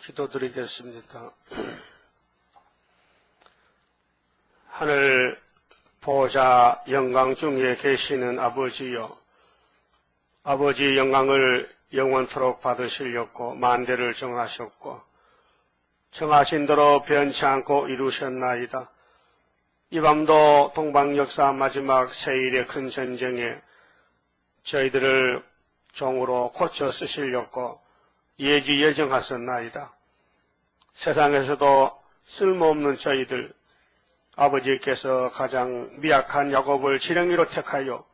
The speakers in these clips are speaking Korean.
기도드리겠습니다. 하늘 보좌 영광 중에 계시는 아버지여, 아버지 영광을 영원토록 받으시려고 만대를 정하셨고 정하신 대로 변치 않고 이루셨나이다. 이 밤도 동방역사 마지막 세일의 큰 전쟁에 저희들을 종으로 고쳐 쓰시려고 예정하셨나이다. 세상에서도 쓸모없는 저희들, 아버지께서 가장 미약한 야곱을 지렁이로 택하여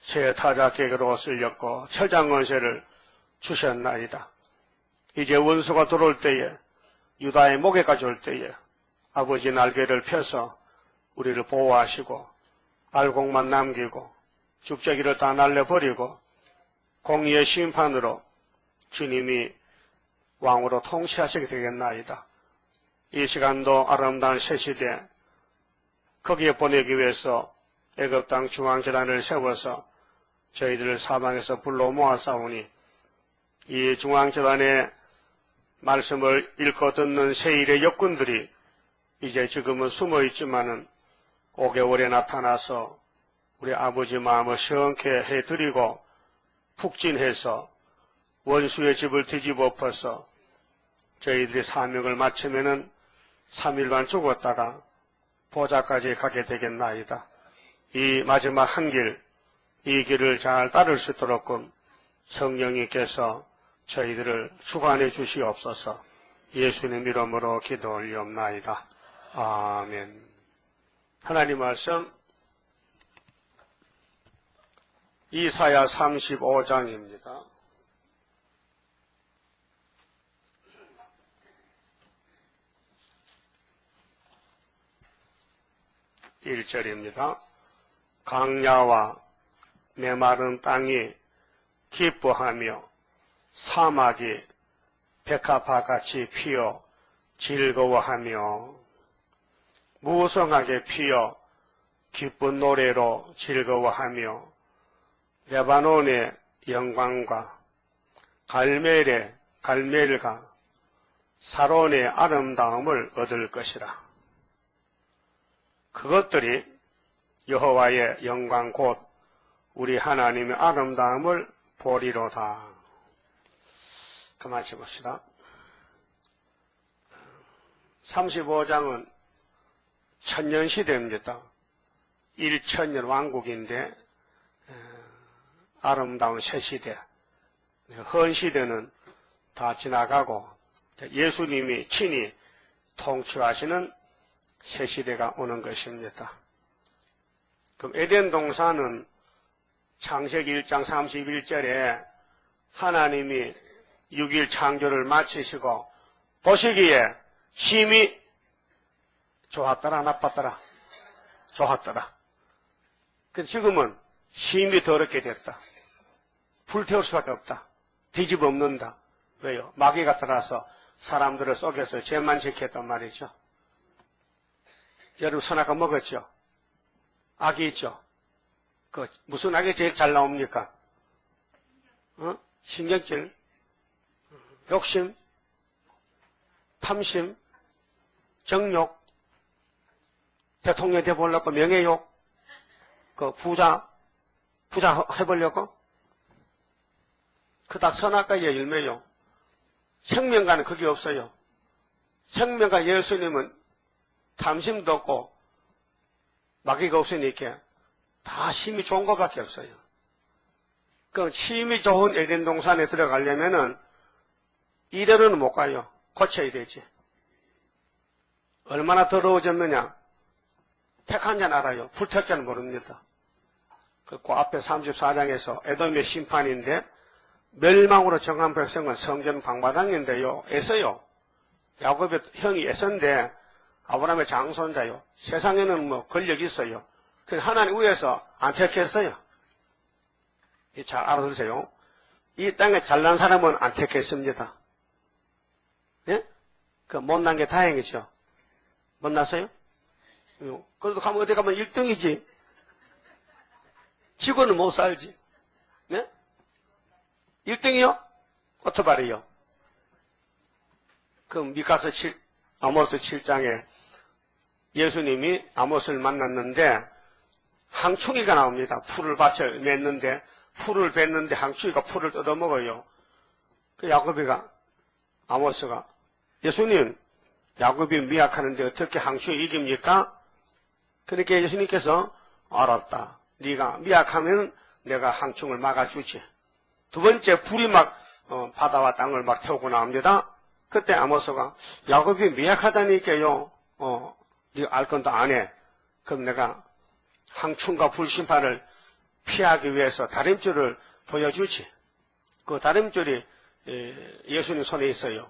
새 타작객으로 쓰려고 철장언세를 주셨나이다. 이제 원수가 들어올 때에, 유다의 목에까지 올 때에 아버지 날개를 펴서 우리를 보호하시고 알곡만 남기고 죽재기를 다 날려버리고 공의의 심판으로 주님이 왕으로 통치하시게 되겠나이다. 이 시간도 아름다운 새 시대, 거기에 보내기 위해서 애굽 땅 중앙재단을 세워서 저희들을 사방에서 불러 모았사오니 이 중앙재단의 말씀을 읽고 듣는 세일의 역군들이 이제 지금은 숨어 있지만은 5개월에 나타나서 우리 아버지 마음을 시원케 해드리고 푹진해서 원수의 집을 뒤집어 엎어서 저희들이 사명을 마치면은 3일만 죽었다가 보좌까지 가게 되겠나이다. 이 마지막 한 길, 이 길을 잘 따를 수 있도록 성령님께서 저희들을 주관해 주시옵소서. 예수님 이름으로 기도 올리옵나이다. 아멘. 하나님 말씀 이사야 35장입니다. 1절입니다. 강야와 메마른 땅이 기뻐하며 사막이 백합화같이 피어 즐거워하며 무성하게 피어 기쁜 노래로 즐거워하며 레바논의 영광과 갈멜과 사론의 아름다움을 얻을 것이라. 그것들이 여호와의 영광 곧 우리 하나님의 아름다움을 보리로다. 그만 쳐봅시다. 35장은 천년시대입니다. 1000년 왕국인데 아름다운 새시대, 헌시대는 다 지나가고 예수님이 친히 통치하시는 새시대가 오는 것입니다. 그럼 에덴 동산은 창세기 1장 31절에 하나님이 6일 창조를 마치시고 보시기에 심히 좋았더라 나빴더라? 좋았더라. 근데 지금은 심히 더럽게 됐다. 불태울 수밖에 없다. 뒤집어 엎는다. 왜요? 마귀가 들어와서 사람들을 속여서 죄만 지켰단 말이죠. 여러분 선악과 먹었죠? 악이 있죠? 무슨 악이 제일 잘 나옵니까? 신경질, 욕심, 탐심, 정욕, 대통령 돼보려고 명예욕, 부자 해보려고? 그닥 선악과의 열매요. 생명과는 그게 없어요. 생명과 예수님은 탐심도 없고 마귀가 없으니까 다 심이 좋은 것밖에 없어요. 그 심이 좋은 에덴 동산에 들어가려면은 이대로는 못 가요. 고쳐야 되지. 얼마나 더러워졌느냐? 택한 자는 알아요. 불택 자는 모릅니다. 그 앞에 34장에서 에돔의 심판인데 멸망으로 정한 백성은 성전 방바닥인데요. 에서요. 야곱의 형이 에서인데 아브라함의 장손자요. 세상에는 뭐 권력이 있어요. 그래서 하나님 위에서 안 택했어요. 잘 알아두세요. 이 땅에 잘난 사람은 안 택했습니다. 예? 못난 게 다행이죠. 못났어요? 그래도 가면 어디 가면 1등이지. 지고는 못 살지. 네? 1등이요? 오토바이요. 그 아모스 7장에 예수님이 아모스를 만났는데 항충이가 나옵니다. 풀을 밭을 맺는데 풀을 뱉는데 항충이가 풀을 뜯어먹어요. 그 야곱이가 아모스가 예수님 야곱이 미약하는데 어떻게 항충이 이깁니까? 그러니까 예수님께서 알았다. 네가 미약하면 내가 항충을 막아주지. 두 번째 불이 막 바다와 땅을 막 태우고 나옵니다. 그때 아모스가 야곱이 미약하다니까요. 네가 알 건도 안 해. 그럼 내가 항충과 불심판을 피하기 위해서 다림줄을 보여주지. 그 다림줄이 예수님 손에 있어요.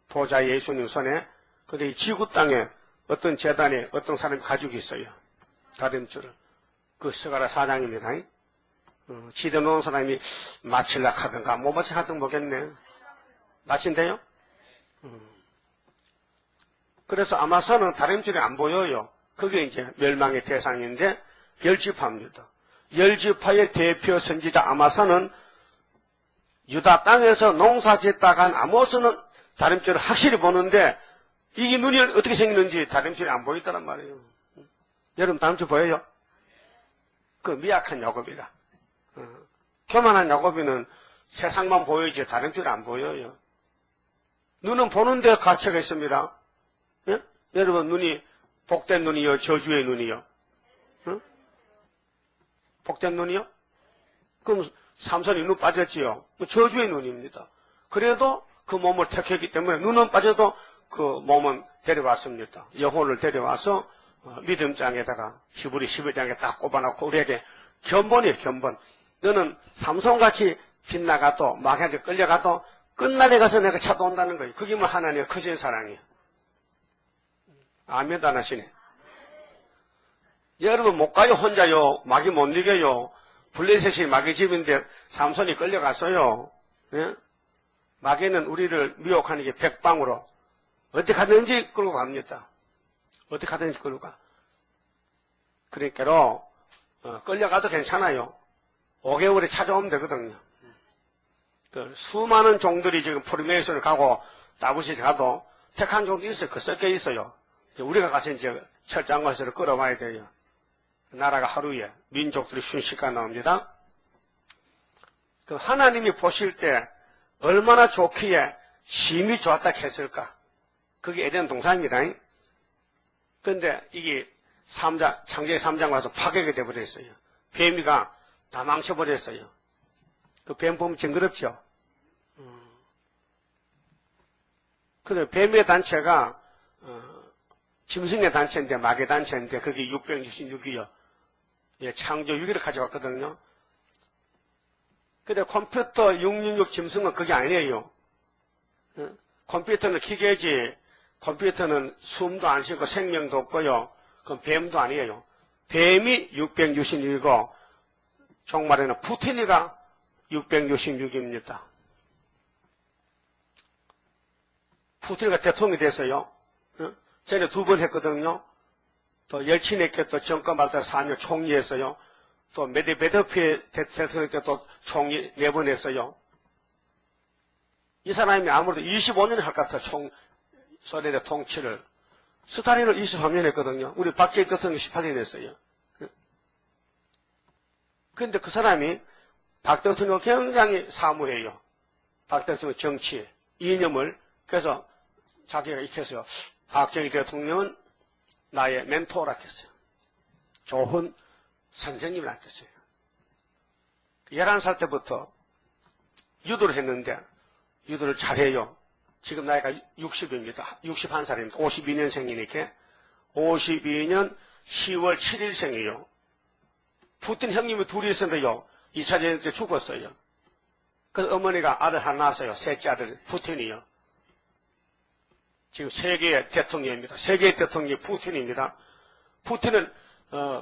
보좌 예수님 손에. 근데 이 지구 땅에 어떤 재단에 어떤 사람이 가지고 있어요. 다림줄을. 그 스가랴 4장입니다. 지대 놓은 사람이 마칠라 하든가 뭐 마칠 하든 모르겠네. 마친대요? 그래서 아마사는 다림줄이 안 보여요. 그게 이제 멸망의 대상인데 열지파입니다. 열지파의 대표 선지자 아마사는 유다 땅에서 농사 짓다가 한 아모스는 다림줄을 확실히 보는데 이게 눈이 어떻게 생기는지 다림줄이 안 보이더란 말이에요. 여러분 다림줄 보여요? 그 미약한 야곱이라. 교만한 야곱이는 세상만 보이지 다림줄이 안 보여요. 눈은 보는데 가치가 있습니다. 예? 여러분 눈이 복된 눈이요? 저주의 눈이요? 응? 복된 눈이요? 그럼 삼손이 눈 빠졌지요? 저주의 눈입니다. 그래도 그 몸을 택했기 때문에 눈은 빠져도 그 몸은 데려왔습니다. 영혼을 데려와서 믿음장에다가 히브리 11장에 딱 꼽아놓고 우리에게 견본이에요. 견본. 너는 삼손같이 빗나가도 마귀한테 끌려가도 끝날에 가서 내가 찾아온다는 거예요. 그게 뭐 하나님의 크신 사랑이에요. 아멘도 안 하시네. 여러분 못 가요. 혼자요. 마귀 못 이겨요. 블레셋이 마귀 집인데 삼손이 끌려갔어요. 예? 마귀는 우리를 미혹하는 게 백방으로 어디 가든지 끌고 갑니다. 어디 가든지 끌고 가. 그러니까로 끌려가도 괜찮아요. 5개월에 찾아오면 되거든요. 그 수많은 종들이 지금 프리메이션을 가고 다부시 가도 택한 종도 있어요. 그 섞여 있어요. 우리가 가서 이제 철장거에서 끌어와야 돼요. 나라가 하루에 민족들이 순식간 나옵니다. 그 하나님이 보실 때 얼마나 좋기에 심히 좋았다 했을까? 그게 에덴 동산입니다. 그런데 이게 창세기 3장 와서 파괴가 되어버렸어요. 뱀이가 다 망쳐버렸어요. 그 뱀 보면 징그럽죠? 그래, 뱀의 단체가, 짐승의 단체인데, 마귀의 단체인데, 그게 666이요. 예, 창조 6일을 가져갔거든요. 근데 컴퓨터 666 짐승은 그게 아니에요. 컴퓨터는 기계지, 컴퓨터는 숨도 안 쉬고 생명도 없고요. 그건 뱀도 아니에요. 뱀이 666이고, 종말에는 푸틴이가 666입니다. 푸틴이가 대통령이 됐어요. 전에 2번 했거든요. 또 열친에게 또 정권 받다 4년 총리했어요. 또 메드베데프 대통령 때 또 총리 4번 했어요. 이 사람이 아무래도 25년 할 것 같아. 소련의 통치를. 스탈린을 23년 했거든요. 우리 박정희 대통령 18년 했어요. 그런데 그 사람이 박 대통령 굉장히 사무해요. 박 대통령 정치, 이념을. 그래서 자기가 익혀서 박정희 대통령은 나의 멘토라 했어요. 좋은 선생님이라 했어요. 11살 때부터 유도를 했는데 유도를 잘해요. 지금 나이가 60입니다. 61살입니다. 52년생이니까 52년 10월 7일생이에요. 푸틴 형님이 둘이 있었는데요. 2차 대전 때 죽었어요. 그래서 어머니가 아들 하나 낳았어요. 셋째 아들 푸틴이요. 지금 세계의 대통령입니다. 세계의 대통령이 푸틴입니다. 푸틴은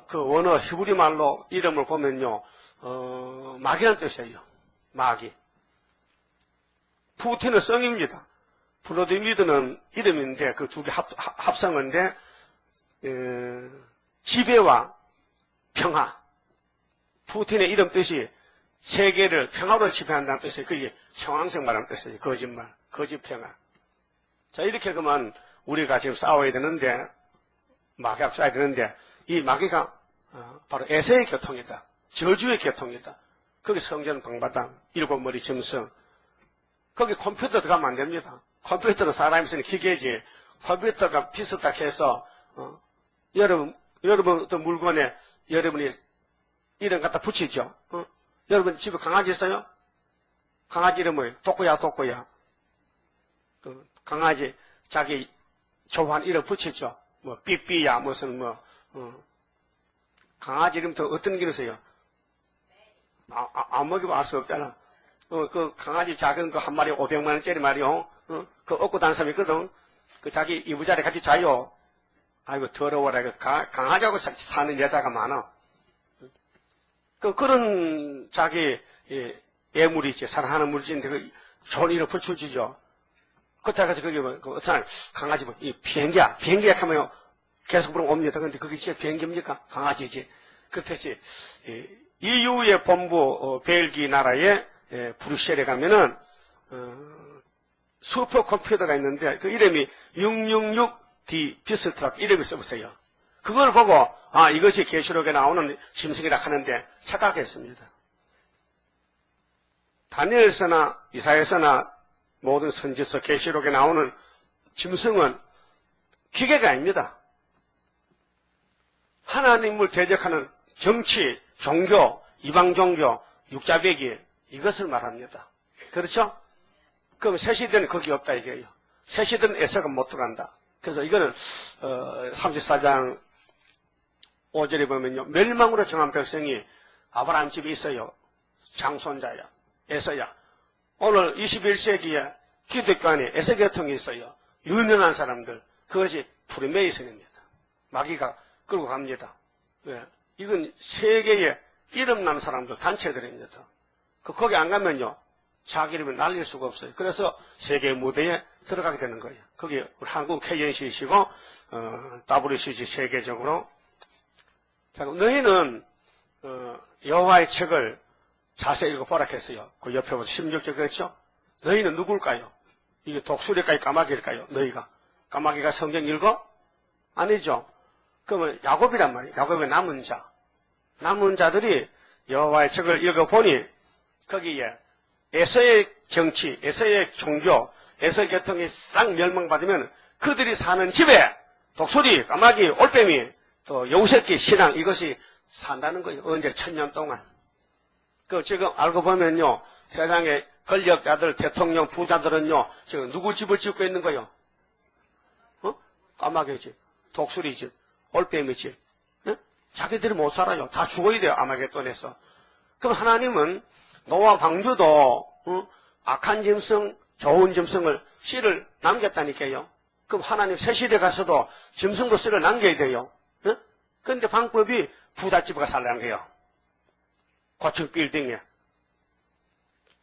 그 원어 히브리 말로 이름을 보면요. 마귀라는 뜻이에요. 마귀. 푸틴은 성입니다. 블라디미르는 이름인데 그 두 개 합성어인데 지배와 평화. 푸틴의 이름 뜻이 세계를 평화로 지배한다는 뜻이에요. 그게 형왕성 말하는 뜻이에요. 거짓말, 거짓 평화. 자, 이렇게 그러면 우리가 지금 싸워야 되는데, 마귀하고 싸워야 되는데, 이 마귀가 바로 에서의 교통이다. 저주의 교통이다. 거기 성전 방바닥, 일곱 머리 짐승. 거기 컴퓨터 들어가면 안 됩니다. 컴퓨터는 사람이 쓰는 기계지. 컴퓨터가 비슷하다 해서, 여러분 어떤 물건에 여러분이 이름 갖다 붙이죠. 여러분 집에 강아지 있어요? 강아지 이름 뭐예요? 독고야. 그 강아지 자기 좋아하는 이름 붙이죠. 뭐 삐삐야 무슨 강아지 이름부터 어떤 게 있어요? 안 먹이면 알 수 없잖아. 그 강아지 작은 거 한 마리 500만 원짜리 말이요. 그 얻고 다니는 사람이 있거든. 그 자기 이부자리 같이 자요. 아이고 더러워라. 강아지하고 사는 여자가 많아. 그런 자기 애물이지. 사랑하는 물질인데 그 좋은 이름 붙여주죠. 그렇다고 해서 그게 어떤 사람 강아지 이 비행기야. 비행기야 하면 계속 부르면 옵니다. 근데 그게 진짜 비행기입니까? 강아지지. 그렇듯이 EU의 본부 벨기 나라의 브뤼셀에 가면은 슈퍼컴퓨터가 있는데 그 이름이 666D 비스트락 이름이 써보세요. 그걸 보고 이것이 계시록에 나오는 짐승이라 하는데 착각했습니다. 다니엘서나 이사야서나 모든 선지서 계시록에 나오는 짐승은 기계가 아닙니다. 하나님을 대적하는 정치, 종교, 이방 종교, 육자배기 이것을 말합니다. 그렇죠? 그럼 새시대는 거기 없다 이게요. 새시대는 에서가 못 들어간다. 그래서 이거는 34장 5절에 보면요. 멸망으로 정한 백성이 아브라함 집에 있어요. 장손자야. 에서야. 오늘 21세기에 기독교 안에 에서 계통이 있어요. 유명한 사람들. 그것이 프리메이슨입니다. 마귀가 끌고 갑니다. 왜? 이건 세계에 이름난 사람들 단체들입니다. 거기 안 가면요. 자기 이름을 날릴 수가 없어요. 그래서 세계 무대에 들어가게 되는 거예요. 거기 한국 KNCC고 WCG 세계적으로. 자, 너희는 여호와의 책을 자세히 읽어보라 했어요. 그 옆에 보면 16절 그렇죠? 너희는 누굴까요? 이게 독수리일까요? 까마귀일까요? 너희가. 까마귀가 성경 읽어? 아니죠. 그러면 야곱이란 말이에요. 야곱의 남은 자. 남은 자들이 여호와의 책을 읽어보니 거기에 에서의 정치, 에서의 종교, 에서 계통이 싹 멸망받으면 그들이 사는 집에 독수리, 까마귀, 올빼미, 또 여우새끼, 신앙 이것이 산다는 거예요. 언제 1000년 동안. 지금 알고 보면요. 세상에 권력자들, 대통령, 부자들은요. 지금 누구 집을 짓고 있는 거예요? 까마귀 집, 독수리 집, 올빼미 집. 자기들이 못 살아요. 다 죽어야 돼요. 아마겟돈에서. 그럼 하나님은 노아 방주도 악한 짐승, 좋은 짐승을 씨를 남겼다니까요. 그럼 하나님 새 시대 가서도 짐승도 씨를 남겨야 돼요. 그런데 방법이 부잣집에 가서 살라는 거예요. 고층 빌딩에.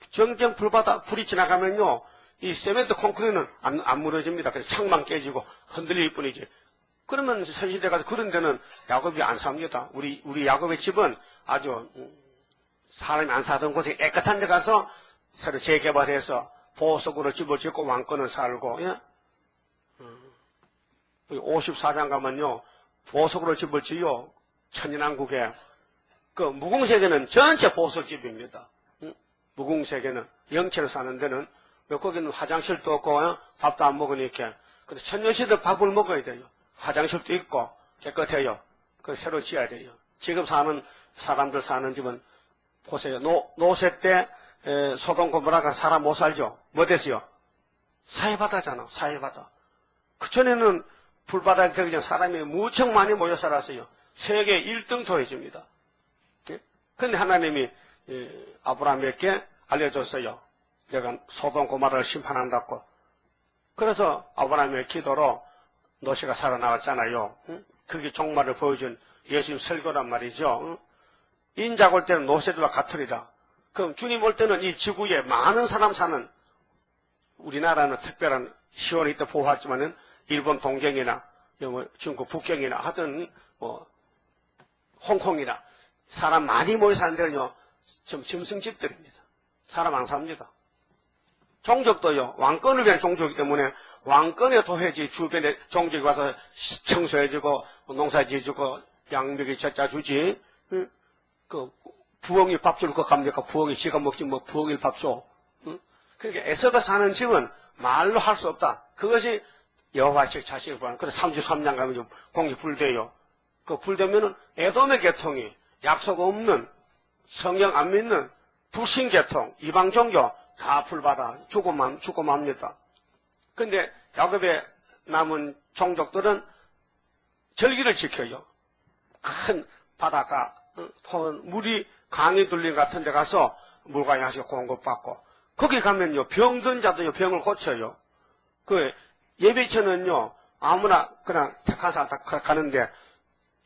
정정 불바다 불이 지나가면요. 이 세멘트 콘크리트는 안 무너집니다. 그래서 창만 깨지고 흔들릴 뿐이지. 그러면 새 시대 가서 그런 데는 야곱이 안 삽니다. 우리 야곱의 집은 아주 사람이 안 사던 곳에 깨끗한 데 가서 새로 재개발해서 보석으로 집을 짓고 왕권을 살고, 예? 54장 가면요, 보석으로 집을 지요. 천인왕국에. 그 무궁세계는 전체 보석집입니다. 무궁세계는 영체로 사는 데는 왜 거기는 화장실도 없고 밥도 안 먹으니까. 근데 천년시대 밥을 먹어야 돼요. 화장실도 있고 깨끗해요. 그 새로 지어야 돼요. 지금 사는 사람들 사는 집은 보세요. 노세 때 소돔 고모라가 사람 못 살죠. 뭐 됐어요? 사해바다잖아. 사해바다. 그전에는 불바다에 되기 전 사람이 무척 많이 모여 살았어요. 세계 1등 도해집니다. 그런데 하나님이 아브라함에게 알려줬어요. 내가 소돔 고모라를 심판한다고. 그래서 아브라함의 기도로 노시가 살아나왔잖아요. 그게 종말을 보여준 예수님 설교란 말이죠. 인자가 올 때는 노세들과 같으리라. 그럼 주님 올 때는 이 지구에 많은 사람 사는, 우리나라는 특별한 시원이 있다 보호하지만은 일본 동경이나 중국 북경이나 하든 홍콩이나 사람 많이 모여 사는 데는요 좀 짐승집들입니다. 사람 안 삽니다. 종족도요 왕권을 위한 종족이기 때문에 왕권에 도해지 주변에 종족이 와서 청소해주고 농사 지어주고 양육이 젖자 주지. 그 부엉이 밥 줄 거 갑니까? 부엉이 지가 먹지 뭐 부엉이 밥 줘. 그러니까 에서가 사는 집은 말로 할 수 없다. 그것이 여호와 즉 자식을 구하는. 그래서 33장 가면 공기 불대요. 그 불대면은 에돔의 계통이 약속 없는 성경 안 믿는 불신 계통, 이방 종교 다 불받아 죽고 맙니다. 근데 야곱의 남은 종족들은 절기를 지켜요. 큰 바닷가, 물이 강이 둘린 같은 데 가서 물과 양식 공급받고, 거기 가면요, 병든 자도 병을 고쳐요. 그 예배처는요, 아무나 그냥 택한 사람 다 가는데,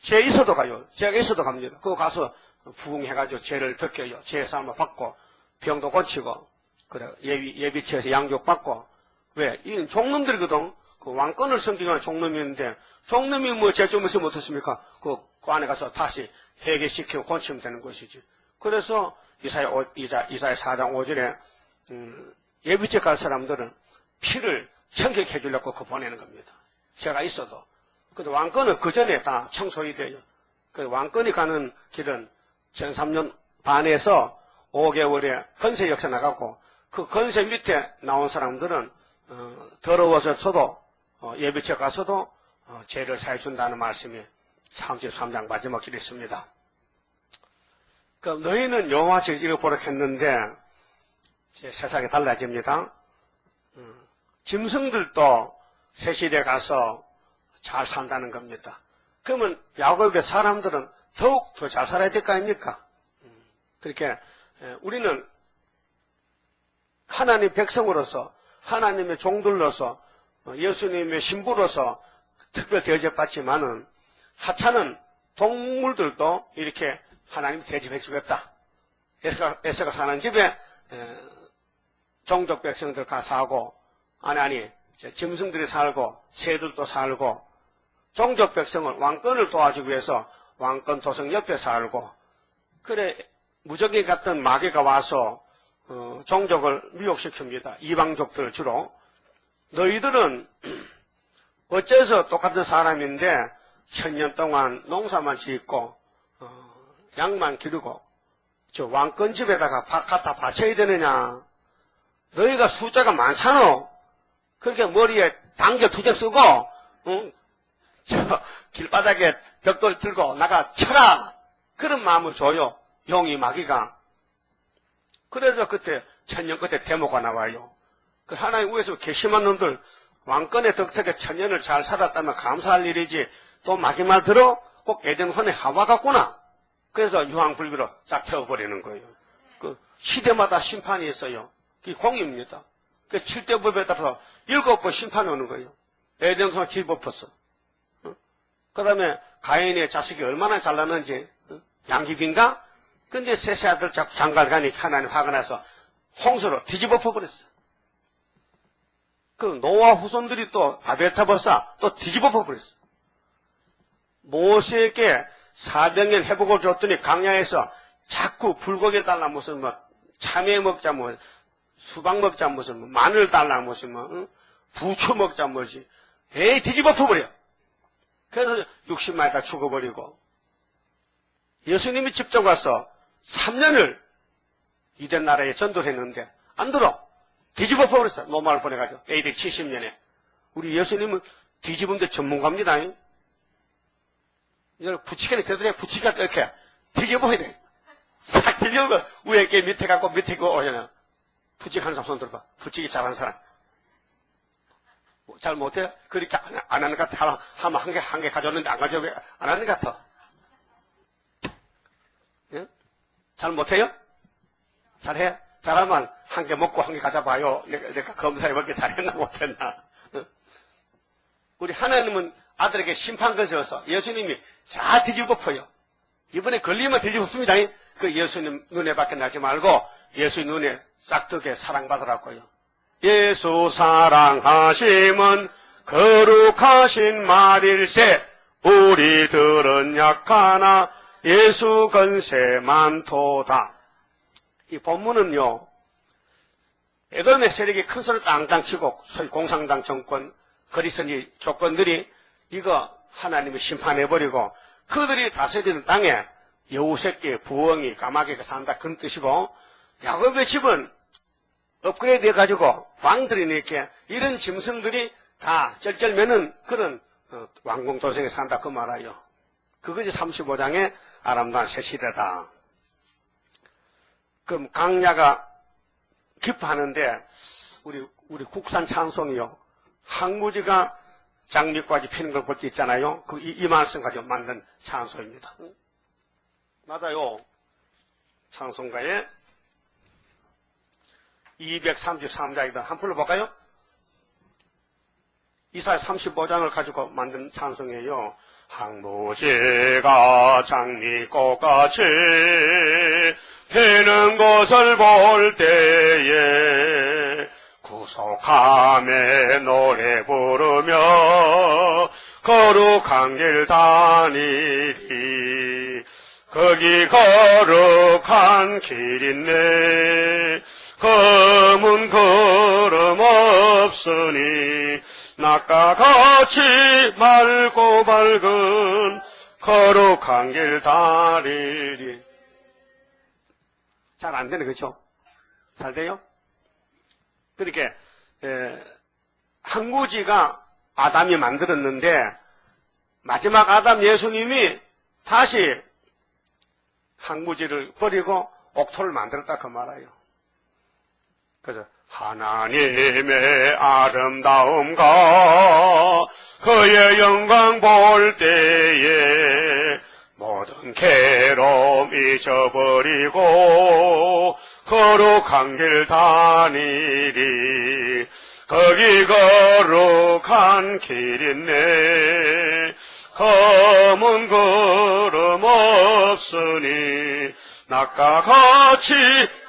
죄 있어도 가요. 죄가 있어도 갑니다. 그거 가서 부흥해가지고 죄를 벗겨요. 죄 사함을 받고, 병도 고치고, 그래, 예비처에서 양육받고, 왜? 이건 종놈들이거든. 그 왕권을 섬기는 종놈이었는데, 종놈이 뭐 죄 좀 있으면 어떻습니까? 그 안에 가서 다시 회개시키고 고치면 되는 것이지. 그래서 이사야 4장 5절에, 예비처 갈 사람들은 피를 청결케 해주려고 그 보내는 겁니다. 죄가 있어도. 근데 왕권은 그 전에 다 청소해야 돼요. 그 왕권이 가는 길은 전 3년 반에서 5개월에 건세 역사 나가고, 그 건세 밑에 나온 사람들은 더러워서도 예비처 가서도 죄를 사해준다는 말씀이 33장 마지막 길에 있습니다. 그 너희는 여호와 즉 이렇게 보락했는데 세상이 달라집니다. 짐승들도 세실에 가서 잘 산다는 겁니다. 그러면 야곱의 사람들은 더욱 더 잘 살아야 될 거 아닙니까? 그렇게 우리는 하나님 백성으로서 하나님의 종들로서 예수님의 신부로서 특별 대접받지만은 하찮은 동물들도 이렇게 하나님이 대접해 주겠다. 에서가 사는 집에 종족 백성들 가서 살고 아니 짐승들이 살고 새들도 살고 종족 백성을 왕권을 도와주기 위해서 왕권 도성 옆에 살고 그래 무적이 같은 마귀가 와서 종족을 미혹시킵니다. 이방족들 주로. 너희들은 어째서 똑같은 사람인데 1000년 동안 농사만 짓고 양만 기르고 저 왕권 집에다가 갖다 바쳐야 되느냐. 너희가 숫자가 많잖아. 그렇게 머리에 당겨 투정 쓰고 저 길바닥에 벽돌 들고 나가 쳐라. 그런 마음을 줘요. 용이 마귀가. 그래서 그때 1000년 끝에 데모가 나와요. 그 하나님 위에서 괘씸한 놈들 왕권의 덕택에 1000년을 잘 살았다면 감사할 일이지 또 마귀 말 들어 꼭 에덴 혼의 하와 같구나. 그래서 유황불비로 싹 태워버리는 거예요. 그 시대마다 심판이 있어요. 그게 공입니다. 그 7대 법에 따라서 7번 심판이 오는 거예요. 에덴성을 뒤엎었어. 그 다음에 가인의 자식이 얼마나 잘났는지 양귀비인가? 근데 셋째 아들 장갈간이 하나님 화가 나서 홍수로 뒤집어 퍼버렸어. 그 노아 후손들이 또 바벨탑을 또 뒤집어 퍼버렸어. 모세에게 400년 회복을 줬더니 강야에서 자꾸 불고기 달라 무슨 뭐 참외 먹자 뭐 수박 먹자 무슨 뭐 마늘 달라 무슨 뭐 부추 먹자 뭐지. 에이 뒤집어 퍼버려. 그래서 60만이 다 죽어버리고 예수님이 직접 와서 3년을 유대 나라에 전도를 했는데 안 들어. 뒤집어 퍼버렸어. 로마를 보내가지고 AD 70년에. 우리 예수님은 뒤집은데 전문가입니다. 이걸 부치기는 되더니 부치기가 이렇게 뒤집어야 돼. 싹 뒤집어. 위에 게 밑에 갖고 밑에 거 오잖아. 부치기 하는 사람 손 들어봐. 부치기 잘하는 사람. 잘 못해요? 그렇게 안 하는 것 같아. 하면 한 개 가져왔는데 안 가져오게 안 하는 것 같아. 예? 잘 못해요? 잘해? 잘하면 한 개 먹고 한 개 가져봐요. 내가 검사해볼게 잘했나 못했나. 우리 하나님은 아들에게 심판권 줘서 예수님이 잘 뒤집어퍼요. 이번에 걸리면 뒤집어습니다. 그 예수님 눈에 밖에 나지 말고 예수 눈에 싹둑에 사랑받으라고요. 예수 사랑하심은 거룩하신 말일세 우리들은 약하나 예수 건세 많도다. 이 본문은요 에돔의 세력이 큰 소리 땅땅 치고 소위 공산당 정권 거리선지 조건들이 이거 하나님이 심판해버리고 그들이 다스리는 땅에 여우새끼, 부엉이, 까마귀가 산다 그런 뜻이고 야곱의 집은 업그레이드 해가지고 왕들이 이렇게 이런 짐승들이 다 쩔쩔매는 그런 왕궁도성에 산다 그 말아요. 그것이 35장의 아름다운 새 시대다. 그럼 강야가 기뻐하는데 우리 국산 찬송이요. 항무지가 장미까지 피는 걸 볼 때 있잖아요. 이 말씀 가지고 만든 찬송입니다. 맞아요. 찬송가에 233장이다. 한번 불러볼까요? 이사야 35장을 가지고 만든 찬송이에요. 항무지가 장미꽃같이 피는 것을 볼 때에 구속함에 노래 부르며 거룩한 길 다니리. 거기 거룩한 길 있네. 검은 걸음 없으니 낮과 같이 맑고 밝은 거룩한 길 다니리. 잘 안 되네, 그렇죠? 잘 돼요? 그렇게 항구지가 아담이 만들었는데 마지막 아담 예수님이 다시 항구지를 버리고 옥토를 만들었다 그 말이에요. 그래서 하나님의 아름다움과 그의 영광 볼 때에 모든 괴로움 잊어버리고 거룩한 길 다니리. 거기 거룩한 길 있네. 검은 걸음 없으니 낮과 같이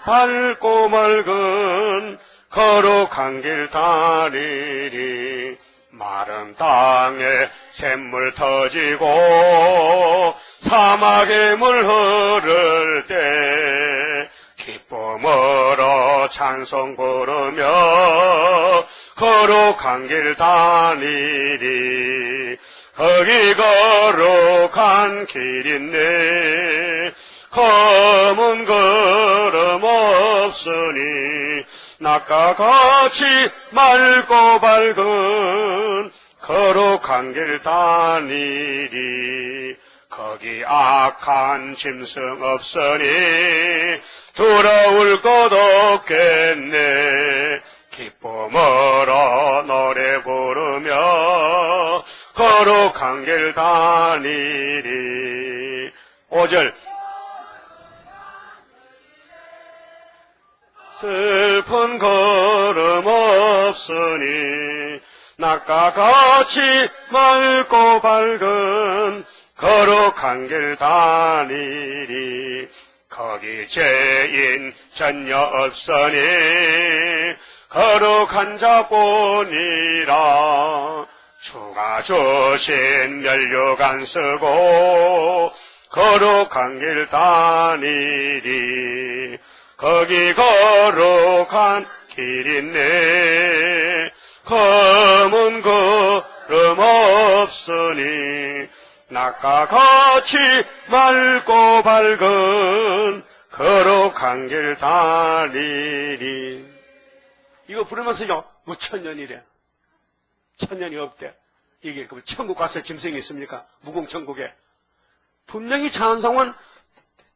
밝고 맑은 거룩한 길 다니리. 마른 땅에 샘물 터지고 사막에 물 흐를 때 기쁨으로 찬송 부르며 거룩한 길 다니리. 거기 거룩한 길 있네. 검은 걸음 없으니 낮과 같이 맑고 밝은 거룩한 길 다니리. 거기 악한 짐승 없으니 두려울 것 없겠네. 기쁨으로 노래 부르며 거룩한 길 다니리. 5절 슬픈 걸음 없으니 낮과 같이 맑고 밝은 거룩한 길 다니리. 거기 죄인 전혀 없으니 거룩한 자뿐이라. 주가 주신 면류관 안 쓰고 거룩한 길 다니리. 거기 거룩한 길 있네. 검은 걸음 없으니 낮과 같이 맑고 밝은 거룩한 길 다니리. 이거 부르면서요, 뭐 천년이래. 천년이 없대. 이게 그 천국 가서 짐승이 있습니까? 무궁천국에. 분명히 찬송은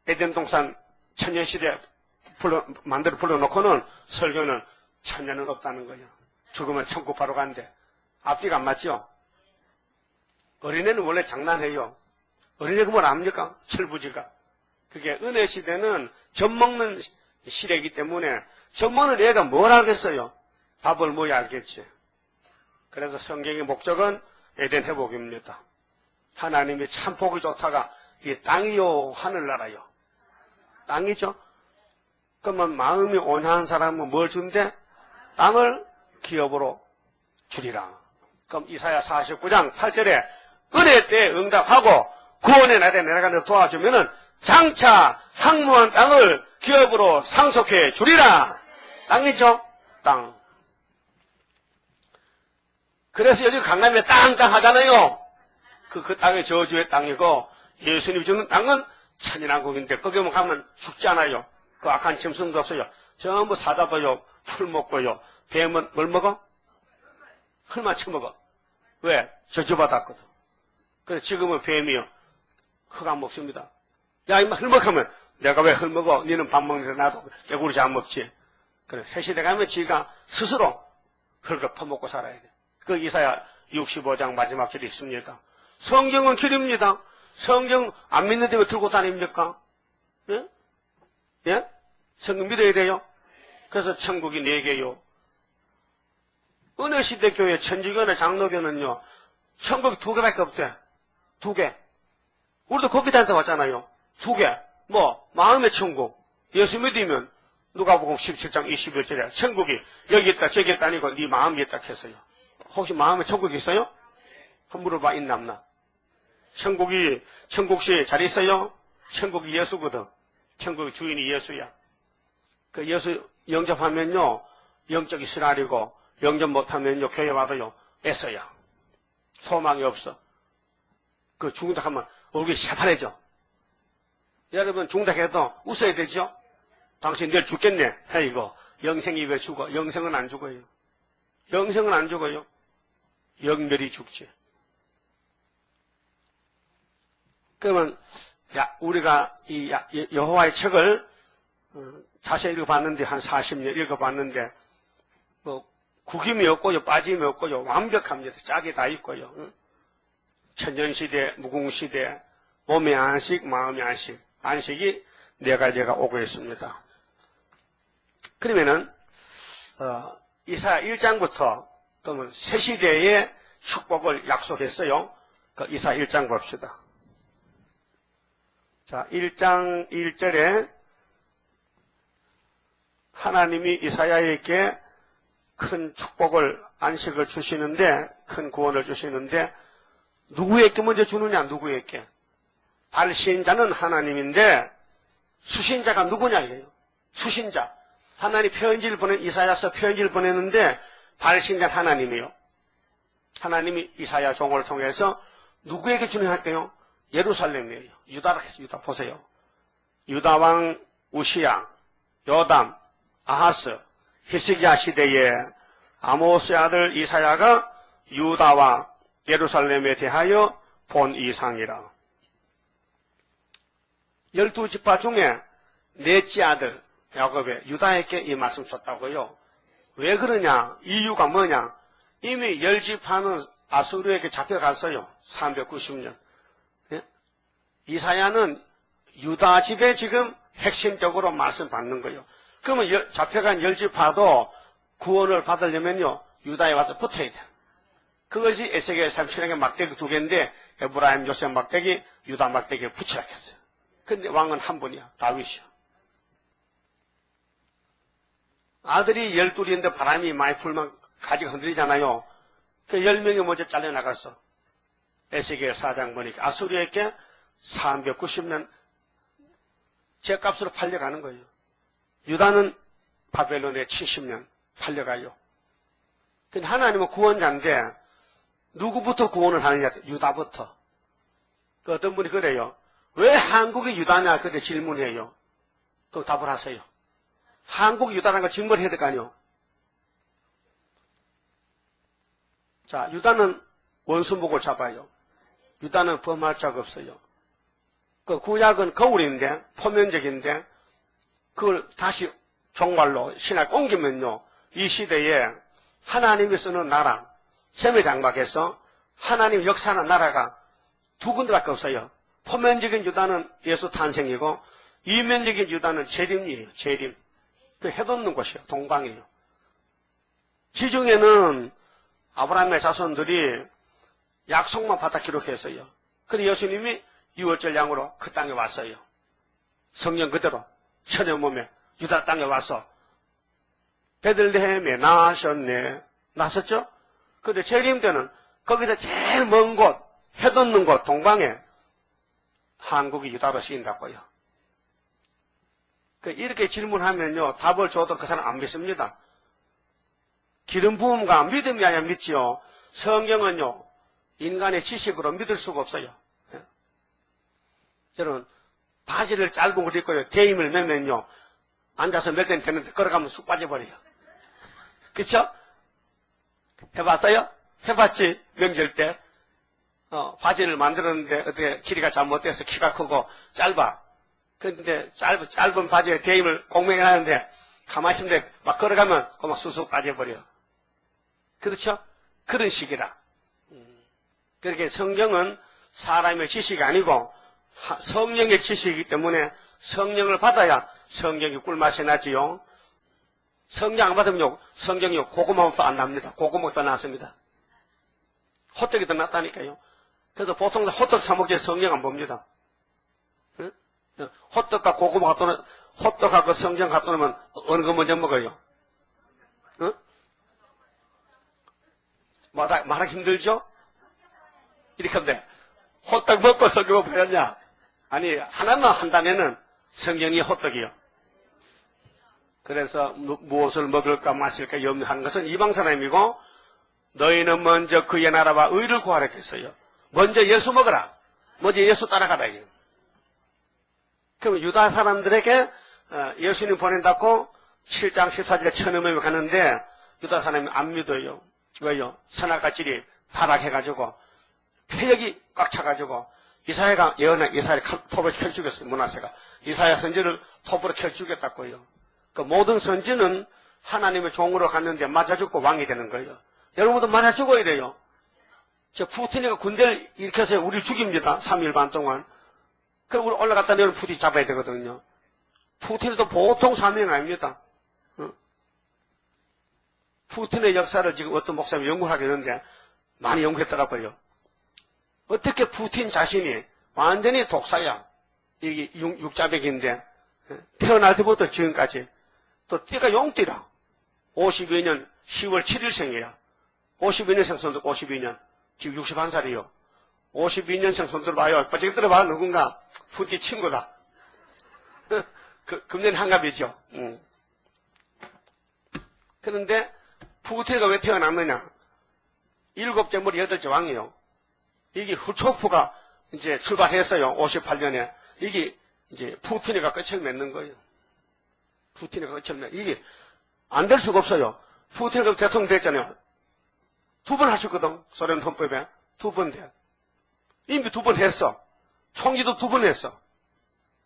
에덴 동산 천년시대 만들어 불러놓고는 설교는 천년은 없다는 거예요. 죽으면 천국 바로 간대. 앞뒤가 안 맞죠? 어린애는 원래 장난해요. 어린애가 뭘 압니까? 철부지가. 그게 은혜 시대는 젖 먹는 시대이기 때문에 젖 먹는 애가 뭘 알겠어요? 밥을 뭐야 알겠지. 그래서 성경의 목적은 에덴 회복입니다. 하나님이 참 복이 좋다가 이 땅이요 하늘나라요. 땅이죠. 그러면 마음이 온화한 사람은 뭘 준대? 땅을 기업으로 주리라. 그럼 이사야 49장 8절에 은혜 때 응답하고 구원의 날에 내가 너 도와주면은 장차 항무한 땅을 기업으로 상속해 주리라. 땅이죠. 땅. 그래서 요즘 강남에 땅땅 하잖아요. 그 땅이 저주의 땅이고, 예수님이 주는 땅은 천연왕국인데, 거기 가면 죽지 않아요. 그 악한 짐승도 없어요. 전부 사자도요, 풀 먹고요. 뱀은 뭘 먹어? 흙만 쳐먹어. 왜? 저주받았거든. 그래서 지금은 뱀이요. 흙 안 먹습니다. 야, 이마 흙먹하면, 내가 왜 흙 먹어? 니는 밥 먹는데 나도 개구리 잘 먹지. 그래, 새시대 가면 지가 스스로 흙을 퍼먹고 살아야 돼. 그 이사야 65장 마지막 절이 있습니다. 성경은 길입니다. 성경 안 믿는데 왜 들고 다닙니까? 예? 예? 성경 믿어야 돼요? 그래서 천국이 4개요. 은혜시대 교회, 천주교나 장로교는요, 천국이 2개밖에 없대. 2개. 우리도 거기 다니다 왔잖아요. 2개. 뭐, 마음의 천국. 예수 믿으면, 누가복음 17장 21절에 천국이 여기 있다, 저기 있다 아니고 네 마음이 있다 했어요. 혹시 마음에 천국이 있어요? 한번 물어봐, 있나 없나? 천국시 잘 있어요? 천국이 예수거든. 천국의 주인이 예수야. 그 예수 영접하면요, 영적 이스라엘이고, 영접 못하면요, 교회 와도요, 애써야. 소망이 없어. 그 중독하면 얼굴이 새파래져. 여러분, 중독해도 웃어야 되죠? 당신 내일 죽겠네. 아이고, 영생이 왜 죽어? 영생은 안 죽어요. 영생은 안 죽어요. 영멸이 죽지. 그러면, 우리가 이 여호와의 책을 자세히 읽어봤는데, 한 40년 읽어봤는데, 뭐, 구김이 없고요, 빠짐이 없고요, 완벽합니다. 짝이 다 있고요. 천년시대, 무궁시대, 몸의 안식, 마음의 안식, 안식이 4가지가 오고 있습니다. 그러면은, 이사야 1장부터, 그러면 새 시대의 축복을 약속했어요. 그 이사야 1장 봅시다. 자, 1장 1절에 하나님이 이사야에게 큰 축복을, 안식을 주시는데, 큰 구원을 주시는데, 누구에게 먼저 주느냐, 누구에게? 발신자는 하나님인데, 수신자가 누구냐, 이거예요. 수신자. 하나님 편지를 이사야서 편지를 보내는데, 발신자는 하나님이에요. 하나님이 이사야 종을 통해서 누구에게 주느냐 할까요? 예루살렘이에요. 유다라 해서 유다 보세요. 유다왕 우시야, 요담, 아하스, 히스기야 시대에 아모스의 아들 이사야가 유다와 예루살렘에 대하여 본 이상이라. 12지파 중에 넷째 아들 야곱의 유다에게 이 말씀 줬다고요. 왜 그러냐? 이유가 뭐냐? 이미 10지파는 아수르에게 잡혀갔어요. 390년. 예? 이사야는 유다 집에 지금 핵심적으로 말씀 받는 거예요. 그러면 잡혀간 10지파도 구원을 받으려면요, 유다에 와서 붙어야 돼. 그것이 에스겔 37장의 막대기 2개인데, 에브라임 요셉 막대기, 유다 막대기에 붙이라 했어요. 근데 왕은 한 분이야, 다윗이야. 아들이 12인데 바람이 많이 불면 가지가 흔들리잖아요. 그 10명이 먼저 잘려나갔어. 에스겔 4장 보니까 아수르에게 390년 죗값으로 팔려가는 거예요. 유다는 바벨론에 70년 팔려가요. 근데 하나님은 구원자인데 누구부터 구원을 하느냐? 유다부터. 그 어떤 분이 그래요. 왜 한국이 유다냐? 그래 질문해요. 그럼 답을 하세요. 한국이 유다라는 걸 증거를 해야 될 거 아니요. 자, 유다는 원수목을 잡아요. 유다는 범할 자가 없어요. 그 구약은 거울인데, 포면적인데, 그걸 다시 종말로 신학에 옮기면요, 이 시대에 하나님이 쓰는 나라, 셈의 장막에서 하나님 역사하는 나라가 2군데밖에 없어요. 포면적인 유다는 예수 탄생이고, 이면적인 유다는 재림이에요, 재림. 그 해돋는 곳이에요, 동방이에요. 지중해는 아브라함의 자손들이 약속만 받아 기록했어요. 근데 예수님이 6월절 양으로 그 땅에 왔어요. 성령 그대로 천여 몸에 유다 땅에 와서 베들레헴에 나셨네. 나섰죠? 근데 재림 때는 거기서 제일 먼 곳, 해돋는 곳, 동방에 한국이 유다로 쓰인다고요. 이렇게 질문하면요, 답을 줘도 그 사람 안 믿습니다. 기름 부음과 믿음이 아니라 믿지요. 성경은요, 인간의 지식으로 믿을 수가 없어요. 예. 여러분, 바지를 짧은 걸 입고요, 대임을 매면요, 앉아서 몇 년 되는데 걸어가면 쑥 빠져버려요. 그쵸? 해봤어요? 해봤지? 명절 때. 바지를 만들었는데, 어떻게 길이가 잘못돼서 키가 크고 짧아. 근데 짧은 바지에 대임을 공명해 놨는데, 가만히 있는데 막 걸어가면 그만 쑥쑥 빠져버려. 그렇죠? 그런 식이라. 그렇게 성경은 사람의 지식이 아니고 성령의 지식이기 때문에 성령을 받아야 성경이 꿀맛이 나지요. 성령 안 받으면요, 성경이 고구마부터 안 납니다. 고구마부터 났습니다. 호떡이 더 낫다니까요. 그래서 보통 호떡 사먹기에 성경 안 봅니다. 응? 호떡과 고구마 갖다 놓으면, 호떡하고 성경 갖다 놓으면 어느 거 먼저 먹어요? 응? 말하기 힘들죠? 이렇게 하면 돼. 호떡 먹고 성경을 보였냐? 아니, 하나만 한다면은 성경이 호떡이요. 그래서 무엇을 먹을까 마실까 염려하는 것은 이방 사람이고, 너희는 먼저 그의 나라와 의를 구하라 했어요. 먼저 예수 먹어라. 먼저 예수 따라가라. 그럼 유다 사람들에게 예수님 보낸다고 7장 14절에 천음에 가는데 유다 사람이 안 믿어요. 왜요? 선악과질이 타락해가지고 폐역이 꽉 차가지고 이사야가 예언한 이사야를 톱으로 켜 죽였어요. 문하세가 이사야 선지를 톱으로 켜 죽였다고요. 그 모든 선지는 하나님의 종으로 갔는데 맞아 죽고 왕이 되는 거예요. 여러분도 맞아 죽어야 돼요. 저 푸틴이가 군대를 일으켜서 우리를 죽입니다. 3일 반 동안. 그럼 우리 올라갔다 내려오면 푸틴 잡아야 되거든요. 푸틴도 보통 사명 아닙니다. 푸틴의 역사를 지금 어떤 목사님이 연구하게 되는데 많이 연구했더라고요. 어떻게 푸틴 자신이 완전히 독사야. 이게 육자백인데 태어날 때부터 지금까지 또 띠가 용띠라. 52년 10월 7일생이야. 52년생 손들 52년. 지금 61살이요. 52년생 손들 봐요. 빠지게 들어봐. 누군가 푸틴 친구다. 금년 한갑이죠. 그런데 푸틴이가 왜 태어났느냐? 7째 머리 8째 왕이요. 이게 후초프가 이제 출발했어요. 58년에. 이게 이제 푸틴이가 끝을 맺는 거예요. 푸틴이가 끝을 맺는 이게 안 될 수가 없어요. 푸틴이가 대통령 됐잖아요. 2번 하셨거든. 소련 헌법에. 2번 돼. 이미 2번 했어. 총리도 2번 했어.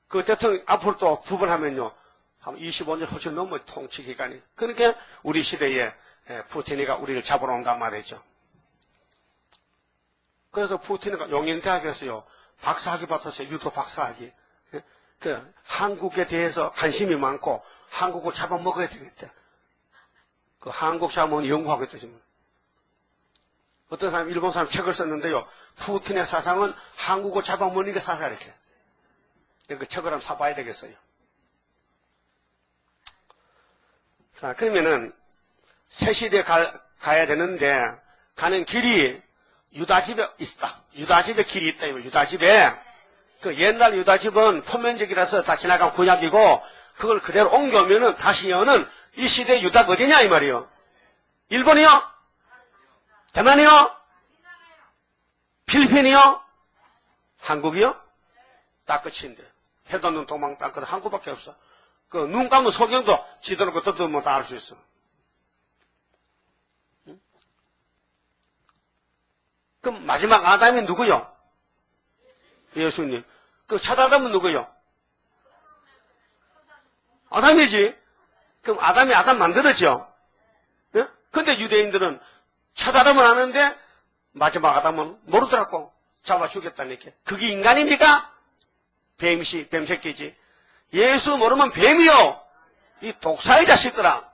그 대통령 앞으로 또 2번 하면요. 한 25년 훨씬 넘어 통치 기간이. 그러니까 우리 시대에 푸틴이가 우리를 잡으러 온단 말이죠. 그래서 푸틴이가 용인대학에서요. 박사학위 받았어요. 유도 박사학위. 그 한국에 대해서 관심이 많고 한국을 잡아먹어야 되겠다. 그 한국 잡아먹는 연구하겠다 지금. 어떤 사람 일본 사람 책을 썼는데요. 푸틴의 사상은 한국을 잡아먹는 게 사상 이렇게. 그 책을 한번 사봐야 되겠어요. 자, 그러면은 새 시대에 가야 되는데 가는 길이 유다집에 있다. 유다집에 길이 있다. 유다집에 그 옛날 유다집은 포면적이라서 다 지나간 구약이고 그걸 그대로 옮겨오면은 다시 여는 이 시대 유다가 어디냐 이 말이요. 일본이요? 대만이요? 필리핀이요? 한국이요? 딱 끝인데. 해도 없는 도망 딱 끝 한국밖에 없어. 그 눈 감은 소경도 지도는 것도 뭐 다 알 수 있어. 응? 그럼 마지막 아담이 누구요? 예수님. 그 첫 아담은 누구요? 아담이지. 그럼 아담이 아담 만들었죠. 예? 근데 유대인들은 첫 아담은 아는데 마지막 아담은 모르더라고. 잡아 죽였다니까. 그게 인간입니까? 뱀새끼지. 예수 모르면 뱀이요. 이 독사의 자식들아.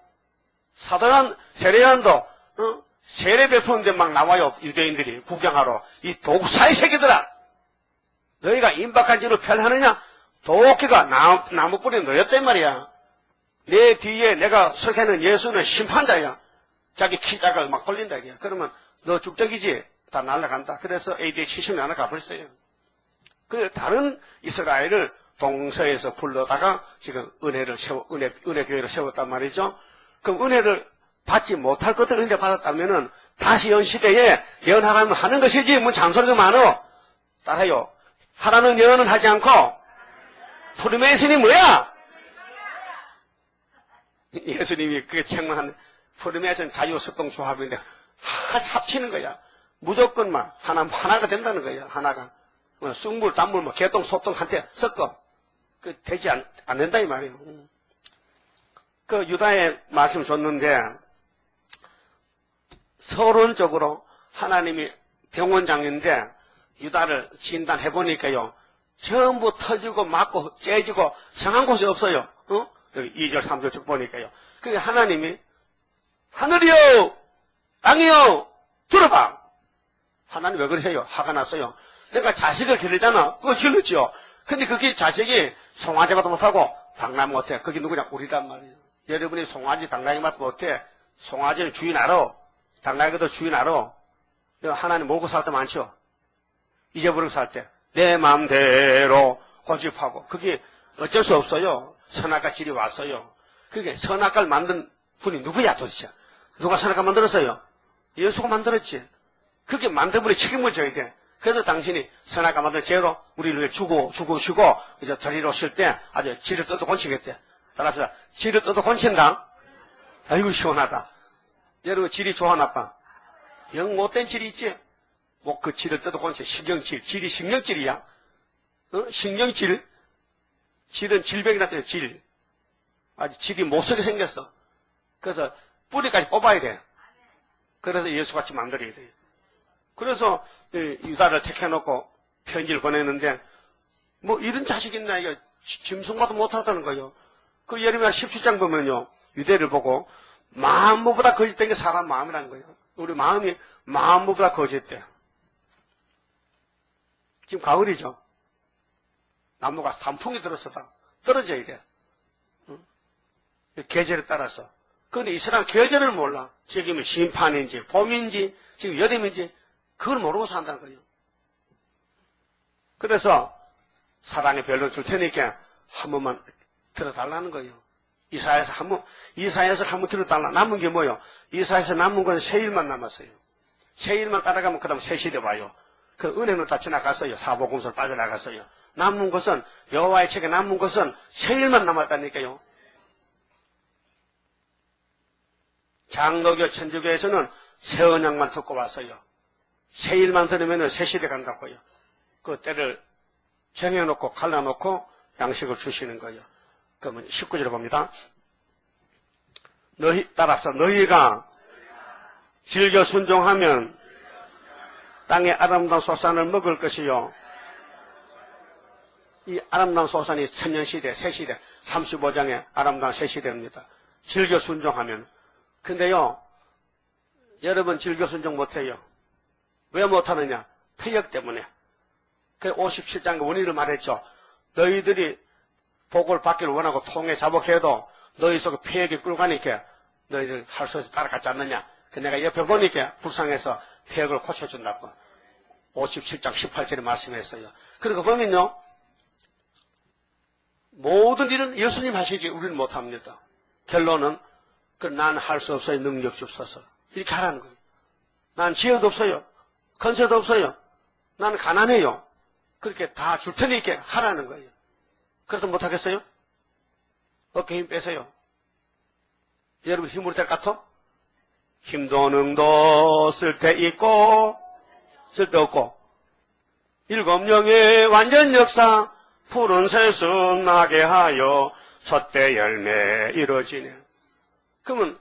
사도연, 세례연도 세례 베푸는데 막 나와요. 유대인들이 구경하러. 이 독사의 새끼들아. 너희가 임박한 지로 펼하느냐? 도끼가 나무 뿌리에 놓였단 말이야. 내 뒤에 내가 속해는 예수는 심판자야. 자기 키 작을 막 돌린다. 이게. 그러면 너 죽적이지? 다 날아간다. 그래서 AD 70년 가버렸어요. 그 다른 이스라엘을 동서에서 불러다가 지금 은혜 교회를 세웠단 말이죠. 그럼 은혜를 받지 못할 것들을 은혜 받았다면은 다시 연 시대에 예언하라면 하는 것이지 뭐 잔소리가 많어. 따라요. 하라는 예언은 하지 않고 프리메이슨이 뭐야? 예수님이 그게 책망한 프리메이슨 자유습동 조합인데 합치는 거야. 무조건 막 하나가 된다는 거야. 하나가 뭐 쑥물, 단물, 뭐 개똥, 소똥 한테 섞어. 그 되지 않는다 이 말이에요. 그 유다의 말씀 줬는데 서론적으로 하나님이 병원장인데 유다를 진단해 보니까요. 전부 터지고 맞고 째지고 성한 곳이 없어요. 여기 2절 3절 쭉 보니까요. 그게 하나님이 하늘이요 땅이요 들어봐. 하나님 왜 그러세요? 화가 났어요. 내가 자식을 기르잖아. 그거 길렀지요. 근데 그게 자식이 송아지 맛도 못하고 당나귀 못해. 그게 누구냐? 우리란 말이에요. 여러분이 송아지 당나귀 맛도 못해. 송아지는 주인 알아. 당나귀도 주인 알아. 하나님 몰고 살 때 많죠. 잊어버리고 살 때. 내 마음대로 고집하고. 그게 어쩔 수 없어요. 선악과 질이 왔어요. 그게 선악과를 만든 분이 누구야 도대체? 누가 선악과 만들었어요? 예수가 만들었지. 그게 만든 분이 책임을 져야 돼. 그래서 당신이 선악과 만든 죄로 우리를 위해 죽으시고 이제 저리로 오실 때 아주 지를 뜯어 건치겠대. 따라합시다. 지를 뜯어 건친다. 아이고 시원하다. 여러분 질이 좋아 나빠? 영 못된 질이 있지? 뭐 그 질을 뜯어 건치 신경질. 질이 신경질이야. 신경질. 질은 질병이라 해요. 질. 아주 질이 못쓰게 생겼어. 그래서 뿌리까지 뽑아야 돼. 그래서 예수같이 만들어야 돼. 그래서 유다를 택해놓고 편지를 보냈는데 뭐 이런 자식이 있나 이거 짐승과도 못하다는 거예요. 그 예레미야 17장 보면요. 유대를 보고 마음보다 거짓된 게 사람 마음이라는 거예요. 우리 마음이 마음보다 거짓돼. 지금 가을이죠. 나무가 단풍이 들었어다. 떨어져야 돼. 계절에 따라서. 그런데 이 사람 계절을 몰라. 지금 심판인지 봄인지 지금 여름인지 그걸 모르고 산다는 거예요. 그래서 사랑의 별로 줄 테니까 한 번만 들어달라는 거예요. 이사야서 한 번 들어달라. 남은 게 뭐예요? 이사야서 남은 건 세 일만 남았어요. 세 일만 따라가면 그 다음 새 시대 와요. 그 은혜는 다 지나갔어요. 사복음서로 빠져나갔어요. 남은 것은 여호와의 책에 남은 것은 세 일만 남았다니까요. 장로교 천주교에서는 새 언약만 듣고 왔어요. 새 일만 들으면 새 시대 간다고요. 그 때를 정해놓고 갈라놓고 양식을 주시는 거예요. 그러면 19절에 봅니다. 따라합시다. 너희가 즐겨 순종하면 땅의 아름다운 소산을 먹을 것이요. 이 아름다운 소산이 천년시대, 새시대, 35장의 아름다운 새시대입니다. 즐겨 순종하면. 근데요, 여러분 즐겨 순종 못해요. 왜 못하느냐? 폐역 때문에. 그 57장의 원인을 말했죠. 너희들이 복을 받기를 원하고 통에 자복해도 너희 속에 폐역이 끌고 가니까 너희들 할 수 없이 따라가지 않느냐. 내가 옆에 보니까 불쌍해서 폐역을 고쳐준다고. 57장 18절에 말씀했어요. 그리고 보면요. 모든 일은 예수님 하시지 우리는 못합니다. 결론은 난 할 수 없어요. 능력 주소서. 이렇게 하라는 거예요. 난 지혜도 없어요. 건세도 없어요. 나는 가난해요. 그렇게 다 줄 테니 이렇게 하라는 거예요. 그래도 못하겠어요? 어깨 힘 빼세요. 여러분 힘으로 될 것 같아? 힘도 능도 쓸데 있고 쓸데 없고 일곱 영의 완전 역사 푸른 새순 나게 하여 첫대 열매 이루어지네. 그러면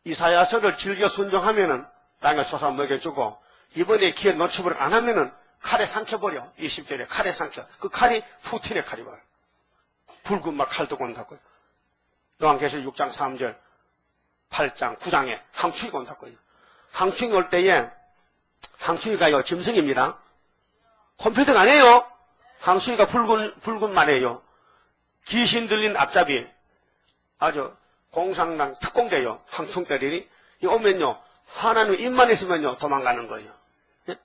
이사야서를 즐겨 순종하면은 땅에 솟아 먹여주고 이번에 기회 놓쳐버리고 안 하면은 칼에 삼켜버려. 20절에 칼에 삼켜. 그 칼이 푸틴의 칼이 와요. 붉은 막 칼 들고 온다고요. 요한계시록 6장 3절 8장 9장에 항충이가 온다고요. 항충이 올 때에 항충이가요 짐승입니다. 컴퓨터가 아니에요. 항충이가 붉은 말이에요. 귀신 들린 앞잡이 아주 공상당 특공대요. 항충 때리니 이 오면요 하나님 입만 있으면요 도망가는 거예요. 예?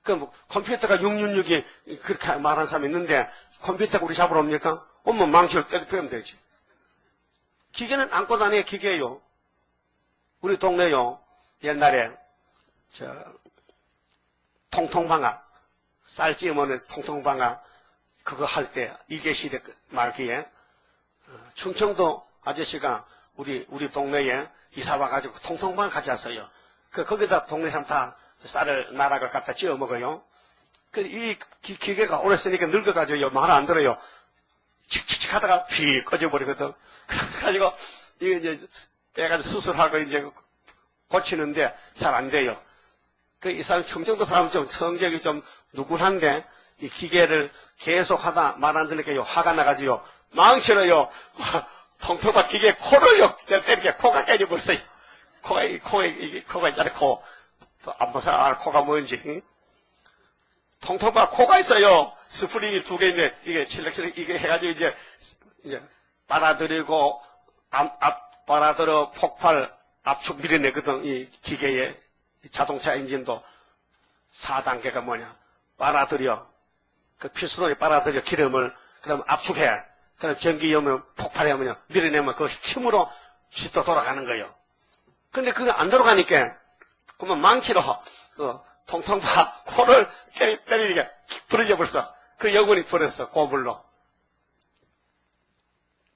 그 컴퓨터가 666이 그렇게 말하는 사람이 있는데 컴퓨터가 우리 잡으러 옵니까? 오면 망치를 때려 되지. 기계는 안고 다니는 기계예요. 우리 동네요, 옛날에, 통통방아, 쌀 찌으면 통통방아, 그거 할 때, 일제시대 말기에, 충청도 아저씨가 우리 동네에 이사 와가지고 통통방아 가져왔어요. 거기다 동네 사람 다 쌀을, 나락을 갖다 찌어 먹어요. 이 기계가 오래 쓰니까 늙어가지고 말 안 들어요. 칙칙칙 하다가 피 꺼져버리거든. 그래가지고, 이게 이제, 빼가지고 수술하고 이제 고치는데 잘 안 돼요. 이 사람, 충청도 사람 좀 성격이 좀 누굴한데, 이 기계를 계속 하다 말 안 들으니까 화가 나가지고, 망치로요, 통통바 기계 코를요, 때리니까 코가 깨져버렸어요. 코가 있잖아요, 코. 안 보사, 코가 뭔지. 응? 통통바 코가 있어요. 스프링이 2개 있는데, 이게 칠렉칠렉, 이게 해가지고 이제, 빨아들이고, 빨아들여 폭발, 압축 밀어내거든, 이 기계에. 자동차 엔진도 4단계가 뭐냐. 빨아들여. 피스톤이 빨아들여 기름을, 그럼 압축해. 그럼 전기 오면 폭발해 오면 밀어내면 그 힘으로 시도 돌아가는 거예요. 근데 그게 안 돌아가니까, 그러면 망치로, 통통바 코를 때리니까 부러져 벌써. 그 여군이 버렸어, 고불로.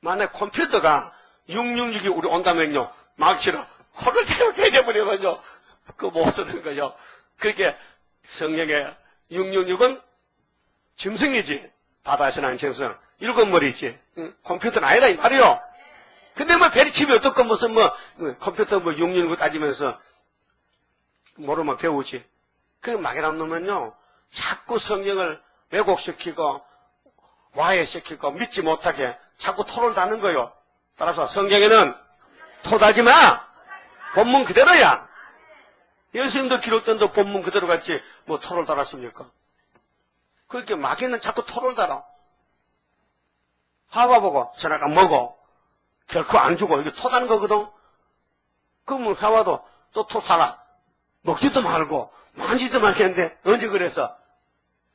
만약 컴퓨터가 666이 우리 온다면요, 망치로 코를 깨져버리면요, 그거 못 쓰는 거요. 그렇게 성경에 666은 짐승이지. 바다에서 난 짐승. 7머리지. 컴퓨터는 아니다, 이 말이요. 근데 베리칩이 어떻고 무슨 컴퓨터 669 따지면서 모르면 배우지. 그 막연한 놈은요, 자꾸 성경을 왜곡시키고, 와해시키고, 믿지 못하게 자꾸 토를 다는 거요. 따라서 성경에는 토 달지 마! 본문 그대로야! 예수님도 기록된도 본문 그대로 갔지, 토를 달았습니까? 그렇게 막연한 자꾸 토를 달아. 하와 보고, 전화가 뭐고, 결코 안 주고, 이게 토 다는 거거든? 그러면 하와도 또 토 달아. 먹지도 말고, 만지도 말겠는데, 언제 그래서?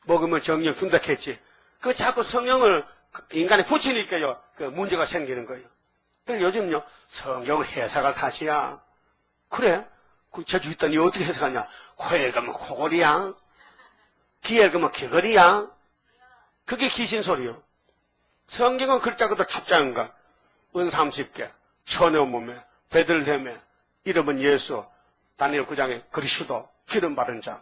먹으면 정령 준다 했지. 그 자꾸 성령을 인간에 붙이니까요, 그 문제가 생기는 거예요. 그래서 요즘요, 성경 해석할 탓이야. 그래? 그 제주 있더니 어떻게 해석하냐? 코에 가면 코골이야. 귀에 가면 귀걸이야. 그게 귀신 소리요. 성경은 글자 그대로 축자인가? 은 30개, 천의 몸에, 베들레헴에, 이름은 예수, 다니엘 9장에 그리스도, 기름 바른 자,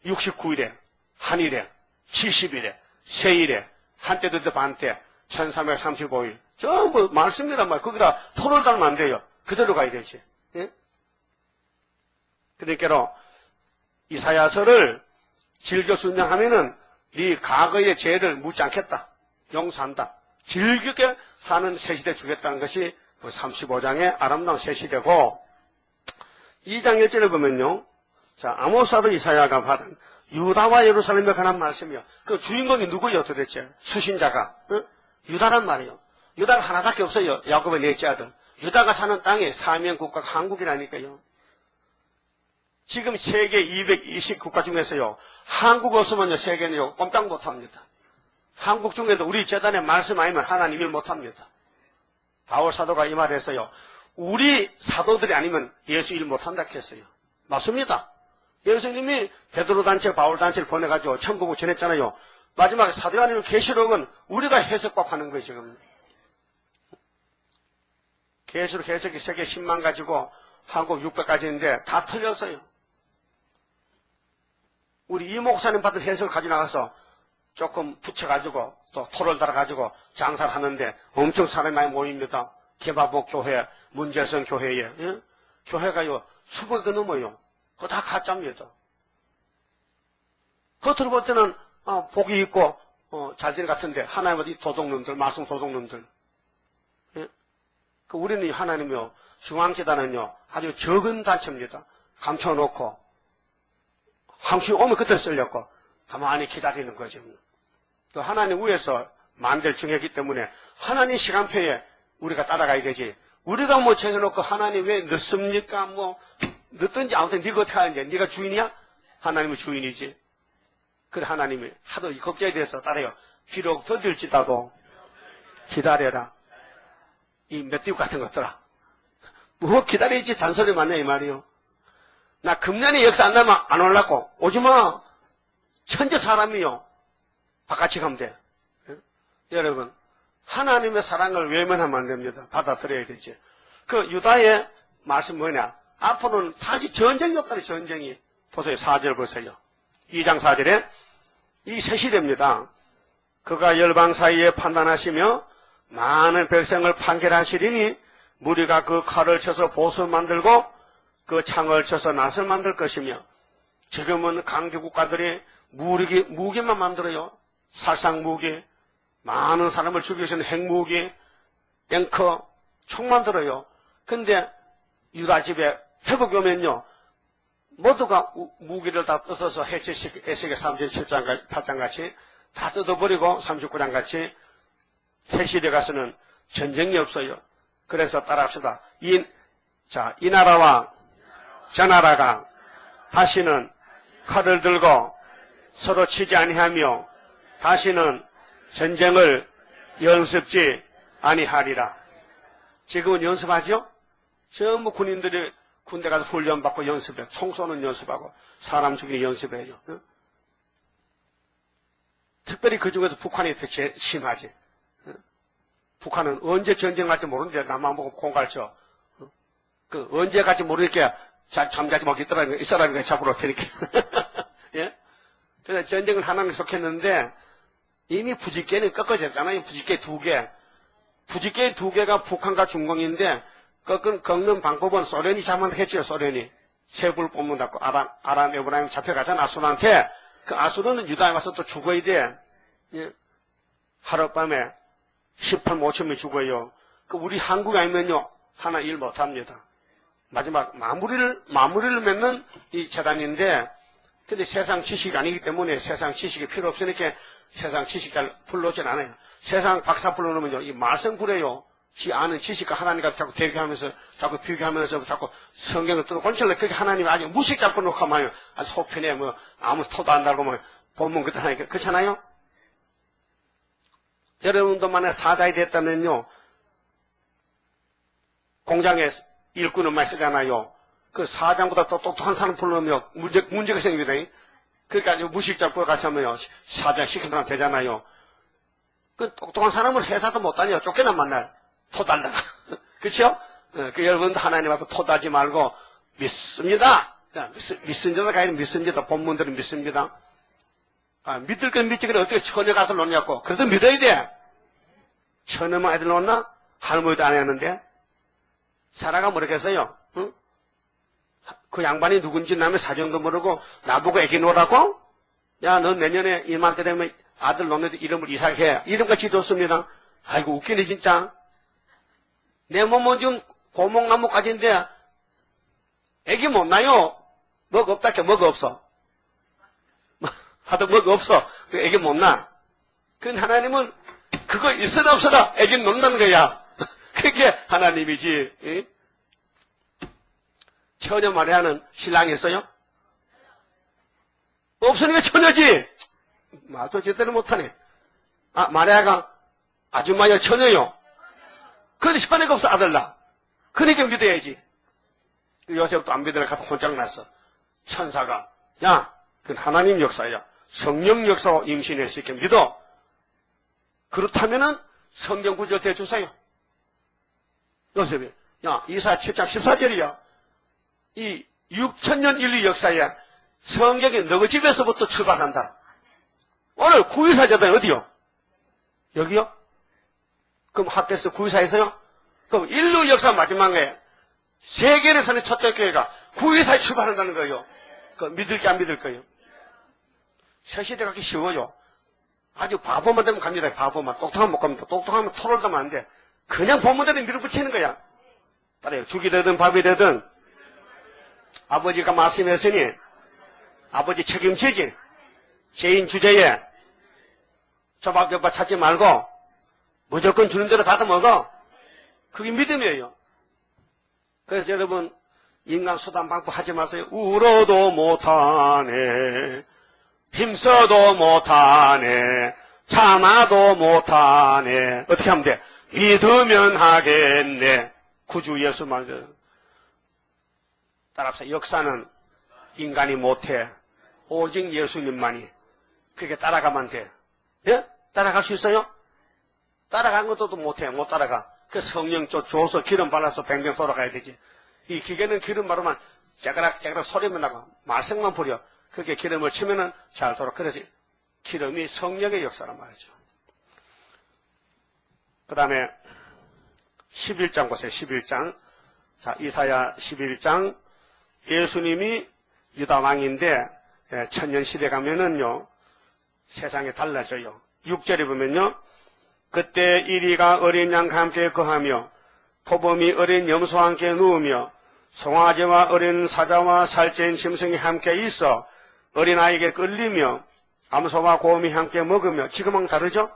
69일에, 한일에, 70일에, 세일에, 한때 듣다 반때, 1335일. 전부 말씀이란 말, 거기다 토를 달면 안 돼요. 그대로 가야 되지. 예? 그러니까 이사야서를 즐겨 순종하면은 네 과거의 죄를 묻지 않겠다. 용서한다. 즐겁게 사는 새 시대 주겠다는 것이 35장의 아름다운 새 시대고, 2장 1절을 보면요. 자, 아모스도 이사야가 받은 유다와 예루살렘에 관한 말씀이요. 그 주인공이 누구예요 도대체? 수신자가. 유다란 말이에요. 유다가 하나밖에 없어요. 야곱의 넷째 아들. 유다가 사는 땅이 사명국가가 한국이라니까요. 지금 세계 220국가 중에서요. 한국 없으면요. 세계는요. 꼼짝 못합니다. 한국 중에도 우리 재단에 말씀 아니면 하나님 일 못합니다. 바울 사도가 이 말을 했어요. 우리 사도들이 아니면 예수 일 못한다 했어요. 맞습니다. 예수님이 베드로 단체, 바울 단체를 보내가지고 천국을 전했잖아요. 마지막에 사도행전 계시록은 우리가 해석박하는 거예요, 지금. 계시록 해석이 세계 10만 가지고 한국 600가지인데 다 틀렸어요. 우리 이 목사님 받은 해석을 가지고 나가서 조금 붙여가지고 또 토를 달아가지고 장사를 하는데 엄청 사람이 많이 모입니다. 개바복 교회, 문제성 교회에. 예? 교회가요, 수백이 넘어요. 그거 다 가짜입니다. 겉으로 볼 때는 복이 있고 잘 되는 것 같은데 하나님은 이 도둑놈들, 말씀 도둑놈들. 예? 우리는 하나님이요, 중앙재단은요 아주 적은 단체입니다. 감춰놓고 항상 오면 그때 쓸렸고 가만히 기다리는 거죠. 하나님 위에서 만들 중이기 때문에 하나님 시간표에 우리가 따라가야 되지. 우리가 정해놓고 하나님 왜 늦습니까? 늦든지 아무튼 네가 어떻게 하는지. 네가 주인이야? 하나님은 주인이지. 그래 하나님이 하도 걱정에 대해서 따라요. 비록 더딜지라도 기다려라. 이 맷띠구 같은 것들아. 뭐 기다리지 잔소리 많네 이 말이요. 나 금년에 역사 안 나면 안 올라고 오지마. 천재 사람이요. 바깥이 가면 돼. 여러분 하나님의 사랑을 외면하면 안 됩니다. 받아들여야 되지. 그 유다의 말씀 뭐냐. 앞으로는 다시 전쟁이 없다는 전쟁이. 보세요. 4절 보세요. 2장 4절에 이 새 시대입니다. 그가 열방 사이에 판단하시며 많은 백성을 판결하시리니 무리가 그 칼을 쳐서 보스 만들고 그 창을 쳐서 낫을 만들 것이며 지금은 강대 국가들이 무기만 만들어요. 살상 무기, 많은 사람을 죽일 수 있는 핵무기, 탱커, 총 만들어요. 근데 유다 집에 회복이 오면요. 모두가 무기를 다 뜯어서 해체시키고 에스겔 37장 8장 같이 다 뜯어버리고 39장 같이 새 시대 가서는 전쟁이 없어요. 그래서 따라합시다. 이 나라와 저 나라가 다시는 칼을 들고 서로 치지 아니하며 다시는 전쟁을 연습지 아니하리라. 지금은 연습하죠? 전부 군인들이 군대 가서 훈련받고 연습해. 총 쏘는 연습하고 사람 죽이는 연습해요. 응? 특별히 그 중에서 북한이 더 제일 심하지. 응? 북한은 언제 전쟁 갈지 모르는데 남만 보고 공 갈쳐. 응? 그 언제 갈지 모르니까 잠자지 못했더라는 거, 이 사람이 잡으러 테니까. 예? 그래서 전쟁을 하나는 속했는데 이미 부직계는 꺾어졌잖아요. 부직계 2개. 부직계 2개가 북한과 중공인데 꺾는 방법은 소련이 잘못했죠. 소련이. 세불 뽑는다고 아람 에브라임 잡혀가잖아. 아수르한테. 그 아수르는 유다에 와서 또 죽어야 돼. 예? 하룻밤에 18만 5천명이 죽어요. 그 우리 한국 아니면요. 하나 일 못합니다. 마지막 마무리를 맺는 이 재단인데 근데 세상 지식이 아니기 때문에 세상 지식이 필요 없으니까 세상 지식 잘 불러오진 않아요. 세상 박사 불러놓으면요. 이 말썽 부려요. 지 아는 지식과 하나님과 자꾸 대교하면서 자꾸 비교하면서 자꾸 성경을 뜯어 건설래. 그렇게 하나님이 아주 무식 잡고 놓고 하면 아주 속편에 뭐 아무 토도 안 달고 뭐 본문 그다 하니까 그렇잖아요. 여러분도 만약 사자이 됐다면요. 공장에 일꾼을 많이 쓰잖아요. 그 사장보다 또 똑똑한 사람 불러오면 문제가 생깁니다. 그러니까 무식 잡고 같이 하면요. 사장 시키면 되잖아요. 그 똑똑한 사람은 회사도 못 다녀요. 쫓겨나 만날. 토 달다가. 그렇죠? 그 여러분도 하나님 앞에 토 달지 말고 믿습니다. 믿습니다. 가야 믿습니다. 본문들은 믿습니다. 믿을 건 믿지. 그래 어떻게 처녀가 아들 놓냐고. 그래도 믿어야 돼. 처녀만 아들 놓나? 할머니도 안 했는데. 사라가 모르겠어요. 응? 그 양반이 누군지 남의 사정도 모르고 나보고 애기 놓으라고? 야, 너 내년에 이맘때 되면 아들 놓는데 이름을 이상하게 해. 이름같이 줬습니다. 아이고 웃기네 진짜. 내 몸은 지금 고목나무까지인데 애기 못 나요. 뭐가 없다 해. 뭐가 없어. 하도 뭐가 없어. 애기 못 나. 그 하나님은 그거 있으나 없어라 애기 놓는다는 거야. 그게 하나님이지. 응? 처녀 마리아는 신랑이 있어요? 없으니까 처녀지. 말도 제대로 못하네. 마리아가 아줌마요 처녀요. 근데 처녀가 없어 아들나. 그러니까 믿어야지. 요셉도 안 믿으라 가서 혼짝 났어. 천사가 야 그건 하나님 역사야. 성령 역사와 임신했을 게 믿어. 그렇다면은 성경 구절 대주세요. 요셉이 야 이사 7장 14절이야. 이 6천년 인류 역사에 성경이 너희 집에서부터 출발한다. 오늘 구유사자들 어디요? 여기요? 그럼 학교에서 구유사에서요? 그럼 인류 역사 마지막에 세계를 사는 첫째 교회가 구유사에 출발한다는 거예요. 그 믿을게 안 믿을 거예요? 새 시대 가기 쉬워요. 아주 바보만 되면 갑니다. 바보만. 똑똑하면 못 갑니다. 똑똑하면 토를 가면 안 돼. 그냥 본문대로 밀어붙이는 거야. 따라요. 죽이 되든 밥이 되든 아버지가 말씀했으니 아버지 책임지지. 죄인 주제에 조밥조밥 찾지 말고 무조건 주는 대로 받아 먹어. 그게 믿음이에요. 그래서 여러분 인간 수단 방법 하지 마세요. 울어도 못하네. 힘써도 못하네. 참아도 못하네. 어떻게 하면 돼? 믿으면 하겠네. 구주 예수만. 따라합시다. 역사는 인간이 못해. 오직 예수님만이. 그렇게 따라가면 돼. 예? 따라갈 수 있어요? 따라간 것도 못해. 못 따라가. 그 성령 줘서 기름 발라서 뱅뱅 돌아가야 되지. 이 기계는 기름 바르면 째그락 소리만 나고 말썽만 부려. 그렇게 기름을 치면은 잘 돌아. 그래서 기름이 성령의 역사란 말이죠. 그 다음에 11장 보세요. 11장. 자, 이사야 11장. 예수님이 유다 왕인데 천년시대 가면은요 세상이 달라져요. 6절에 보면요 그때 이리가 어린 양과 함께 거하며 포범이 어린 염소와 함께 누우며 송아지와 어린 사자와 살찐 짐승이 함께 있어 어린아이에게 끌리며 암소와 곰이 함께 먹으며. 지금은 다르죠?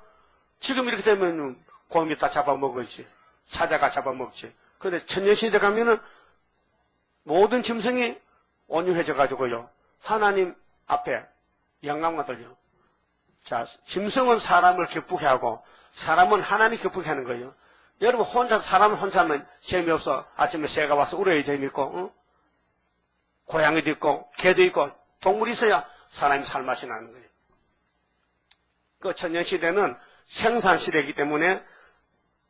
지금 이렇게 되면 곰이 다 잡아먹었지. 사자가 잡아먹지. 그런데 천년시대 가면은 모든 짐승이 온유해져가지고요. 하나님 앞에 영광과 돌려. 자, 짐승은 사람을 기쁘게 하고 사람은 하나님 기쁘게 하는 거예요. 여러분 사람은 혼자 하면 재미없어. 아침에 새가 와서 울어야 재밌고, 응? 고양이도 있고 개도 있고 동물이 있어야 사람이 살맛이 나는 거예요. 그 천년시대는 생산시대이기 때문에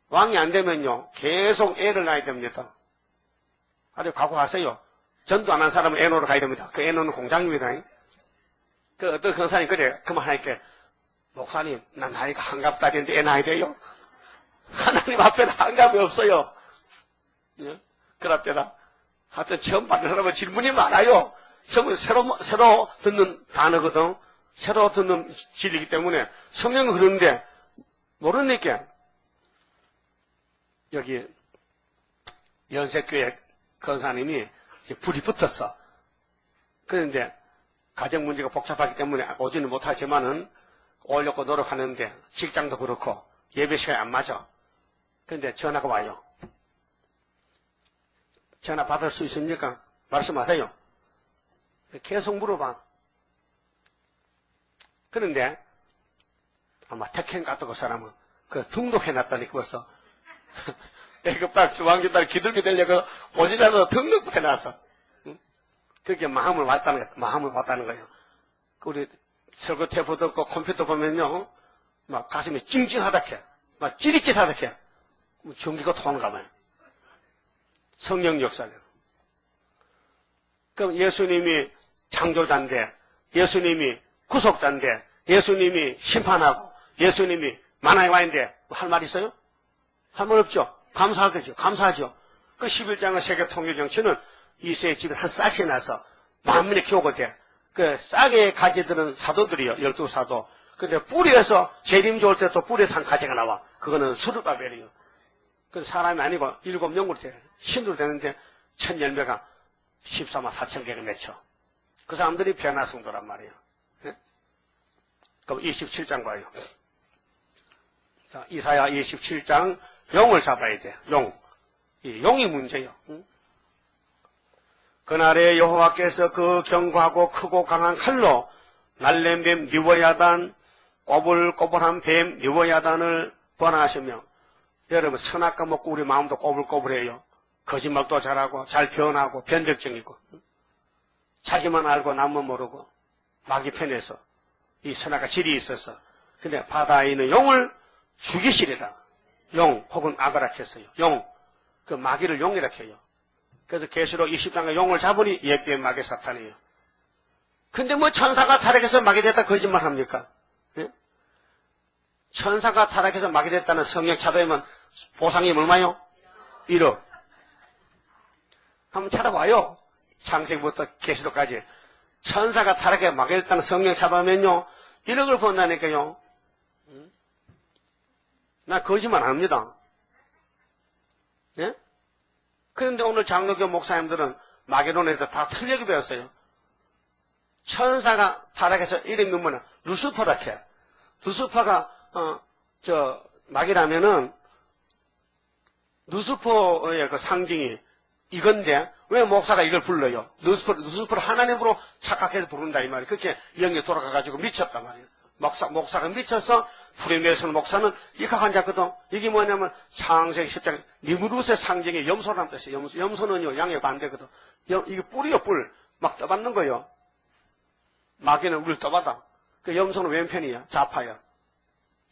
왕이 안 되면요 계속 애를 낳아야 됩니다. 아주 각오하세요. 전도 안 한 사람은 애 놓으러 가야 됩니다. 그 애 놓는 공장입니다. 그 어떤 강사님 그래 그만하니까 목사님 난 나이가 한갑다 됐는데 애 낳아야 돼요? 하나님 앞에는 한갑이 없어요. 예? 그럽니다. 하여튼 처음 받는 사람은 질문이 많아요. 처음에 새로 듣는 단어거든. 새로 듣는 진리이기 때문에 성경은 그런데 모르니까 여기 연세교회 권사님이 불이 붙었어. 그런데 가정 문제가 복잡하기 때문에 오지는 못하지만은 오려고 노력하는데 직장도 그렇고 예배 시간이 안 맞아. 그런데 전화가 와요. 전화 받을 수 있습니까? 말씀하세요. 계속 물어봐. 그런데 아마 택행 같은 그 사람은 그 등록해놨다니 벌써. 애급딸 주황기딸 기둘기 되려고 오지라도 등록부터 해놨어. 응? 그게 마음을 왔다는 거예요. 우리 설교 테이프 듣고 컴퓨터 보면요, 막 가슴이 찡찡하다케, 막 찌릿찌릿하다케, 전기가 통하는가 봐요. 성령 역사는. 그럼 예수님이 창조자인데, 예수님이 구속자인데, 예수님이 심판하고, 예수님이 만화에 와 있는데, 할 말 있어요? 할 말 없죠? 감사하겠죠? 감사하죠? 그 11장의 세계 통일 정치는 이세의 집에 한 싹이 나서 만민이 키우고 돼. 그 싹의 가지들은 사도들이요. 12사도. 근데 뿌리에서 재림 좋을 때 또 뿌리에서 한 가지가 나와. 그거는 수르바벨이요. 그 사람이 아니고 7명으로 돼. 신으로 되는데 1000열매가 14만 4천 개가 맺혀. 그 사람들이 변화성도란 말이에요. 네? 그럼 27장 봐요. 자, 이사야 27장 용을 잡아야 돼. 이 용이 문제예요. 응? 그날에 여호와께서 그 견고하고 크고 강한 칼로 날랜 뱀 느워야단, 꼬불꼬불한 뱀 느워야단을 번하시며. 여러분 선악과 먹고 우리 마음도 꼬불꼬불해요. 거짓말도 잘하고 잘 변하고 변덕증이고 자기만 알고 남만 모르고 마귀 편에서 이 선악과 질이 있어서. 근데 바다에 있는 용을 죽이시리라. 용 혹은 아가라했어요. 용, 그 마귀를 용이라 해요. 그래서 계시록 20장에 용을 잡으니 예비의 마귀 사탄이에요. 근데 뭐 천사가 타락해서 마귀 됐다 거짓말 합니까? 예? 천사가 타락해서 마귀 됐다는 성령 찾아보면 보상이 얼마요? 1억. 한번 찾아봐요. 창세기부터 계시록까지. 천사가 타락해서 마귀 됐다는 성령 찾아보면요 1억을 번다니까요. 나 거짓말 안 합니다. 예? 그런데 오늘 장로교 목사님들은 마귀론에서 다 틀리게 배웠어요. 천사가 타락해서 이름이 뭐냐? 루스퍼라케. 루스퍼가 마귀라면은 루스퍼의 그 상징이 이건데 왜 목사가 이걸 불러요? 루스퍼를 하나님으로 착각해서 부른다 이 말이에요. 그렇게 영이 돌아가가지고 미쳤단 말이에요. 목사가 미쳐서 프리메이슨 목사는 이카한 자거든. 이게 뭐냐면 창세기 10장 니무롯의 상징이 염소라는 뜻이에요. 염소는요 양의 반대거든. 이게 뿔이요 뿔. 막 떠받는 거요. 마귀는 우리를 떠받아. 그 염소는 왼편이야. 좌파야.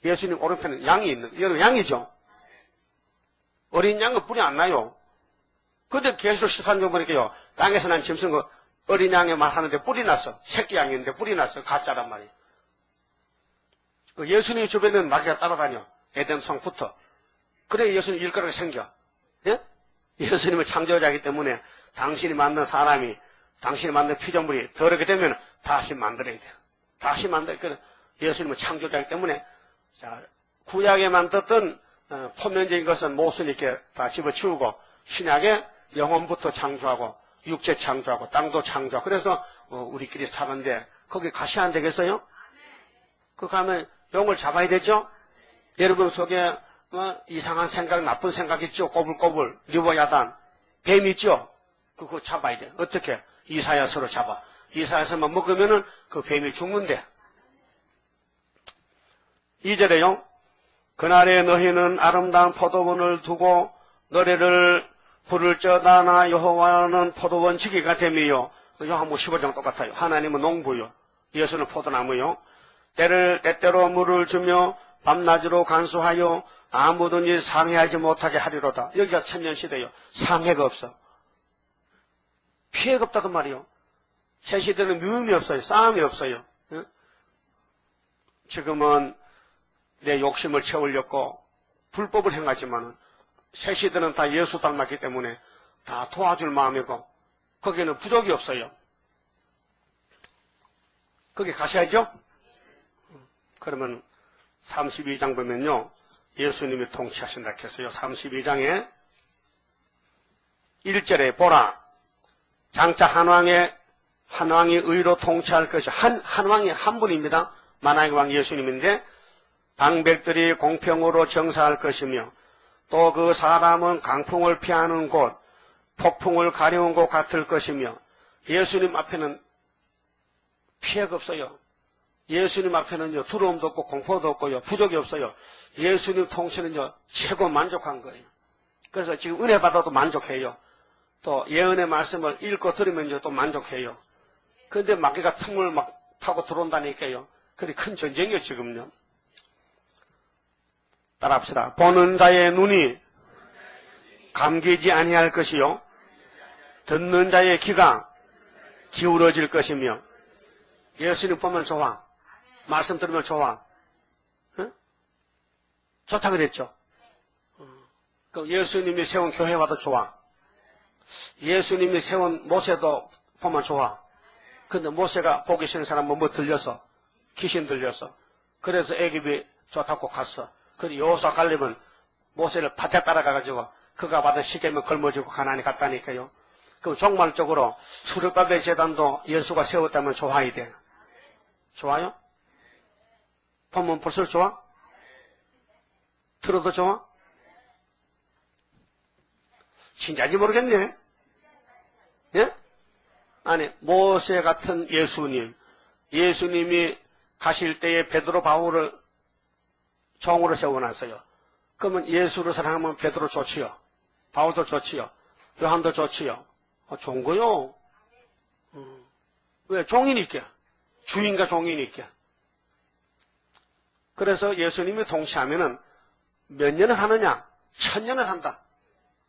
예수님 오른편은 양이 있는 거예요. 여러분 양이죠. 어린 양은 뿔이 안 나요. 근데 계시록 13장 보니까요. 땅에서 난 짐승 그 어린 양의 말 하는데 뿔이 났어. 새끼 양인데 뿔이 났어. 가짜란 말이에요. 그 예수님 주변에는 마귀가 따라다녀. 에덴 성부터. 그래 예수님 일가루가 생겨. 예? 예수님을 창조자이기 때문에 당신이 만든 사람이 당신이 만든 피조물이 더럽게 되면 다시 만들어야 돼요. 다시 만들어야 돼요. 예수님은 창조자이기 때문에 자, 구약에 만들었던 표면적인 것은 모순 있게 다 집어치우고 신약에 영혼부터 창조하고 육체 창조하고 땅도 창조하고 그래서 우리끼리 사는데 거기 가셔야 안 되겠어요? 그 가면 용을 잡아야 되죠? 여러분 속에 이상한 생각, 나쁜 생각 있죠? 꼬불꼬불, 리보야단, 뱀 있죠? 그거 잡아야 돼. 어떻게? 이사야서로 잡아. 이사야서만 먹으면은 그 뱀이 죽는데. 2절에요. 그날에 너희는 아름다운 포도원을 두고 노래를 부를 적다. 나 여호와는 포도원 지기가 됨이요. 요한복음 15장 똑같아요. 하나님은 농부요. 예수는 포도나무요. 때때로 물을 주며 밤낮으로 간수하여 아무든지 상해하지 못하게 하리로다. 여기가 천년시대요. 상해가 없어. 피해가 없다 그 말이요. 새 시대는 미움이 없어요. 싸움이 없어요. 지금은 내 욕심을 채우려고 불법을 행하지만 새 시대는 다 예수 닮았기 때문에 다 도와줄 마음이고 거기는 부족이 없어요. 거기 가셔야죠? 그러면 32장 보면요. 예수님이 통치하신다 했어요. 32장에 1절에 보라. 장차 한 왕이 의로 통치할 것이 한 왕이 한 분입니다. 만왕의 왕 예수님인데 방백들이 공평으로 정사할 것이며 또 그 사람은 강풍을 피하는 곳, 폭풍을 가려운 곳 같을 것이며 예수님 앞에는 피해가 없어요. 예수님 앞에는요, 두려움도 없고 공포도 없고요, 부족이 없어요. 예수님 통치는요, 최고 만족한 거예요. 그래서 지금 은혜 받아도 만족해요. 또 예언의 말씀을 읽고 들으면요, 또 만족해요. 그런데 마귀가 틈을 막 타고 들어온다니까요. 그게 큰 전쟁이에요, 지금요. 따라합시다. 보는 자의 눈이 감기지 아니할 것이요, 듣는 자의 귀가 기울어질 것이며, 예수님 보면 좋아. 말씀 들으면 좋아. 응? 좋다 그랬죠? 그 예수님이 세운 교회 와도 좋아. 예수님이 세운 모세도 보면 좋아. 근데 모세가 보기 싫은 사람은 뭐 들려서, 귀신 들려서. 그래서 애굽이 좋다고 갔어. 근데 여호수아 갈리면 모세를 바짝 따라가가지고 그가 받은 시계면 걸머지고 가나안에 갔다니까요. 그럼 종말적으로 수르바벨 제단도 예수가 세웠다면 좋아야 돼. 좋아요? 보면 볼수록 좋아? 들어도 좋아? 진짜인지 모르겠네. 예? 아니, 모세 같은 예수님이 가실 때에 베드로 바울을 종으로 세워놨어요. 그러면 예수를 사랑하면 베드로 좋지요. 바울도 좋지요. 요한도 좋지요. 좋은 거요. 왜? 종이니까. 주인과 종이니까. 그래서 예수님이 통치하면은 몇 년을 하느냐? 1000년을 한다.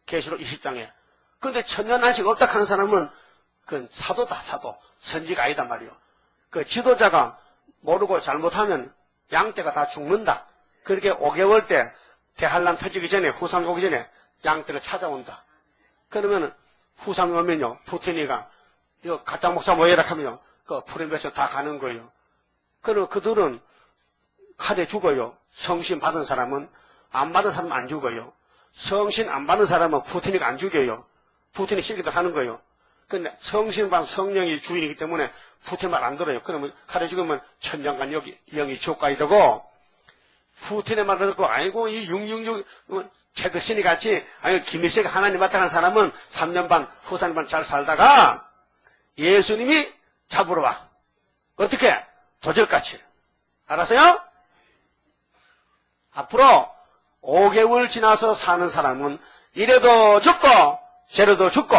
계시록 20장에. 근데 1000년 안씩 없다 하는 사람은 그건 사도다, 사도. 선지가 아니다 말이요. 그 지도자가 모르고 잘못하면 양떼가 다 죽는다. 그렇게 5개월 때 대환란 터지기 전에, 후삼이 오기 전에 양떼를 찾아온다. 그러면 후삼이 오면요, 푸틴이가 이거 가짜 목사 모여라 하면요, 그 프레메서 다 가는 거예요. 그리고 그들은 칼에 죽어요. 성신 받은 사람은, 안 받은 사람은 안 죽어요. 성신 안 받은 사람은 푸틴이가 안 죽여요. 푸틴이 시키도 하는 거예요. 근데 성신 받은 성령이 주인이기 때문에 푸틴 말 안 들어요. 그러면 칼에 죽으면 천년간 영이 지옥가야 되고, 푸틴의 말을 듣고, 아이고, 이 666, 체드신이 같이, 아니, 김일세가 하나님 마땅한 사람은 3년 반, 후사님 반 잘 살다가 예수님이 잡으러 와. 어떻게? 도절같이. 알았어요? 앞으로 5개월 지나서 사는 사람은 이래도 죽고 저래도 죽고,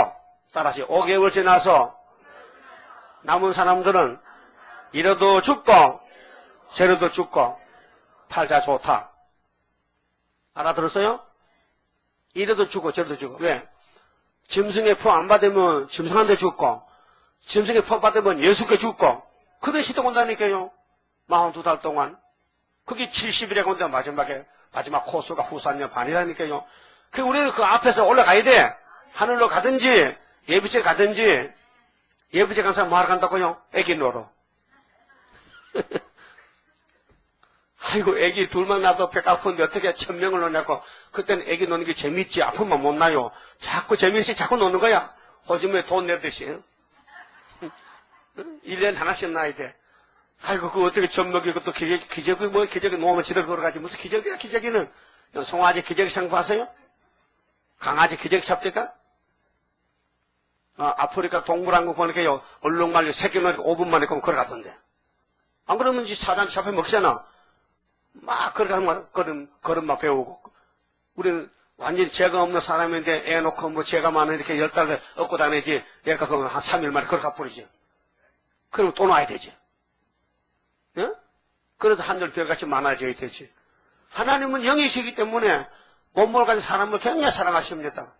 따라서 5개월 지나서 남은 사람들은 이래도 죽고 저래도 죽고 팔자 좋다. 알아들었어요? 이래도 죽고 저래도 죽고. 왜? 짐승의 포 안 받으면 짐승한테 죽고, 짐승의 포 받으면 예수께 죽고, 그게 시도 온다니까요. 42달 동안. 그게 70일에 건데 마지막 코스가 후산년 반이라니까요. 그 우리는 그 앞에서 올라가야 돼. 하늘로 가든지 예비제 가든지. 예비제 간 사람 뭐하러 간다고요? 애기 놀러. 아이고, 애기 둘만 나도 배 아픈데 어떻게 1000명을 놓냐고. 그때는 애기 노는 게 재밌지. 아프면 못 나요. 자꾸 재밌지. 자꾸 노는 거야. 호주머니에 돈 내듯이. 1년에 하나씩 나야 돼. 아이고, 그 어떻게 젖먹이, 그것도 기저귀, 기저귀 놓으면 집에 걸어가지. 무슨 기저귀야, 기저귀는. 송아지 기저귀 상 봤어요? 강아지 기저귀 잡대가? 아프리카 동물왕국 보니까요, 얼룩말려 새끼는 5분 만에 걸어가던데. 안 그러면 사장 잡혀 먹잖아. 막 걸어가면 걸음만 배우고. 우리는 완전히 죄가 없는 사람인데 애 놓고 뭐 죄가 많은 이렇게 10달 얻고 다니지. 얘가 그럼 한 3일 만에 걸어가 버리지. 그럼 또 놔야 되지. 예? 그래서 한들 별같이 많아져야 되지. 하나님은 영이시기 때문에 몸을 가진 사람을 굉장히 사랑하십니다.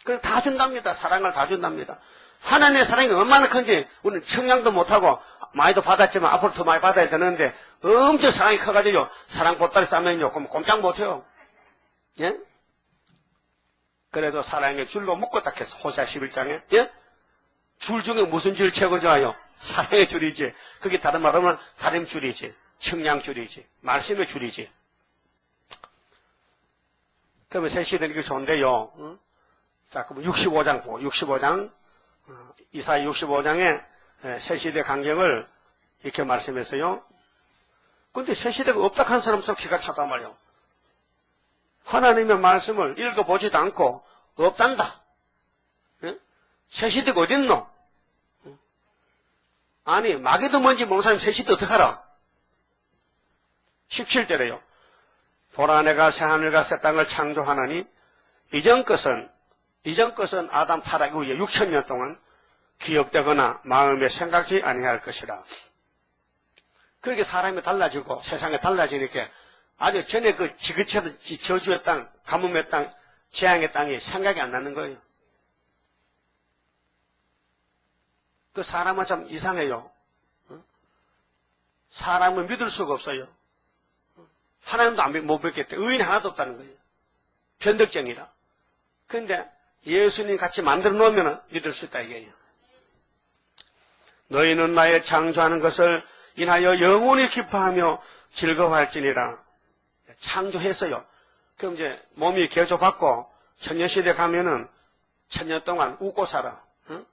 그래서 다 준답니다. 사랑을 다 준답니다. 하나님의 사랑이 얼마나 큰지 우리는 청량도 못하고 많이도 받았지만 앞으로 더 많이 받아야 되는데 엄청 사랑이 커가지고 사랑 보따리 싸면요 꼼짝 못해요. 예? 그래서 사랑의 줄로 묶고 딱 해서 호세아 11장에 예? 줄 중에 무슨 줄 최고 좋아요? 사랑의 줄이지. 그게 다른 말로 하면 다림 줄이지. 청량 줄이지. 말씀의 줄이지. 그러면 새 시대는 이게 좋은데요. 응? 자, 그럼 65장 보고 65장 이사야 65장에 새 시대 강경을 이렇게 말씀했어요. 근데 새 시대가 없다 하는 사람 속 기가 차단 말이요. 하나님의 말씀을 읽어보지도 않고 없단다. 예? 새 시대가 어딨노? 아니 마귀도 뭔지 모르는 사람이 새 시대 어떡하라? 17절에요. 보라 내가 새하늘과 새 땅을 창조하나니 이전 것은 아담 타락 이후에 6000년 동안 기억되거나 마음에 생각지 아니할 것이라. 그렇게 사람이 달라지고 세상이 달라지니까 아주 전에 그 지그치던 저주의 땅, 가뭄의 땅, 재앙의 땅이 생각이 안 나는 거예요. 그 사람은 참 이상해요. 사람을 믿을 수가 없어요. 하나님도 못 믿겠대. 의인이 하나도 없다는 거예요. 변덕쟁이라. 그런데 예수님 같이 만들어 놓으면 믿을 수 있다 이게요. 너희는 나의 창조하는 것을 인하여 영원히 기뻐하며 즐거워할지니라. 창조했어요. 그럼 이제 몸이 개조받고 천년시대 가면은 1000년 동안 웃고 살아. 응?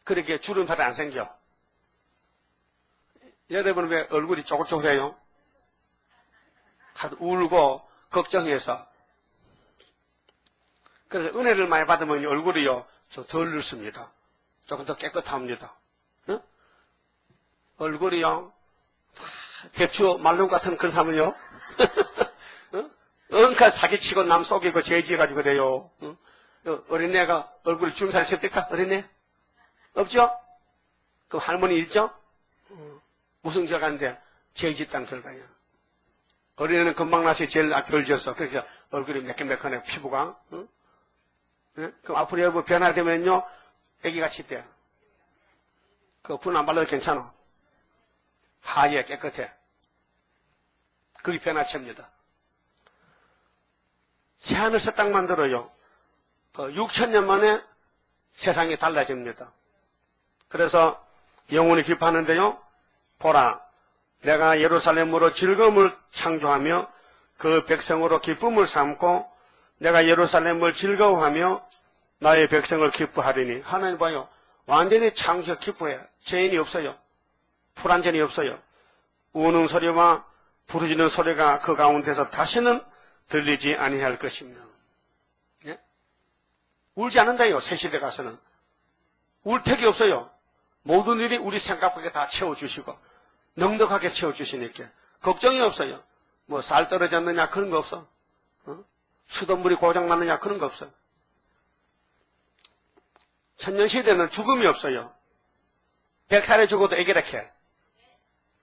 그렇게 주름살이 안 생겨. 여러분 왜 얼굴이 쪼글쪼글해요? 울고 걱정해서. 그래서 은혜를 많이 받으면 얼굴이요 좀 덜 늙습니다. 조금 더 깨끗합니다. 응? 얼굴이요 배추 말름 같은 그런 사람은요 응가 사기치고 남 속이고 죄지어가지고 그래요. 응? 어린애가 얼굴에 주름살이 쳤을까? 어린애? 없죠? 그 할머니 있죠? 무슨 죄가인데 죄짓당 결과야. 어린애는 금방 나서 제일 덜 졌어. 그러니까 얼굴이 매끈매끈해 피부가. 응? 네? 그럼 앞으로 여러분 변화되면요 애기같이 돼. 그 분 안 발라도 괜찮아. 하얘 깨끗해. 그게 변화체입니다. 새하늘 새 땅 만들어요. 그 6000년 만에 세상이 달라집니다. 그래서 영혼이 기뻐하는데요. 보라 내가 예루살렘으로 즐거움을 창조하며 그 백성으로 기쁨을 삼고 내가 예루살렘을 즐거워하며 나의 백성을 기뻐하리니. 하나님 봐요. 완전히 창조가 기뻐해요. 죄인이 없어요. 불완전이 없어요. 우는 소리와 부르짖는 소리가 그 가운데서 다시는 들리지 아니할 것이며. 예? 울지 않는다요. 새 시대 가서는. 울 택이 없어요. 모든 일이 우리 생각 밖에 다 채워주시고 넉넉하게 채워주시니까 걱정이 없어요. 뭐 쌀 떨어졌느냐 그런 거 없어. 수돗물이 고장났느냐 그런 거 없어요. 천년시대는 죽음이 없어요. 100살에 죽어도 애기락해.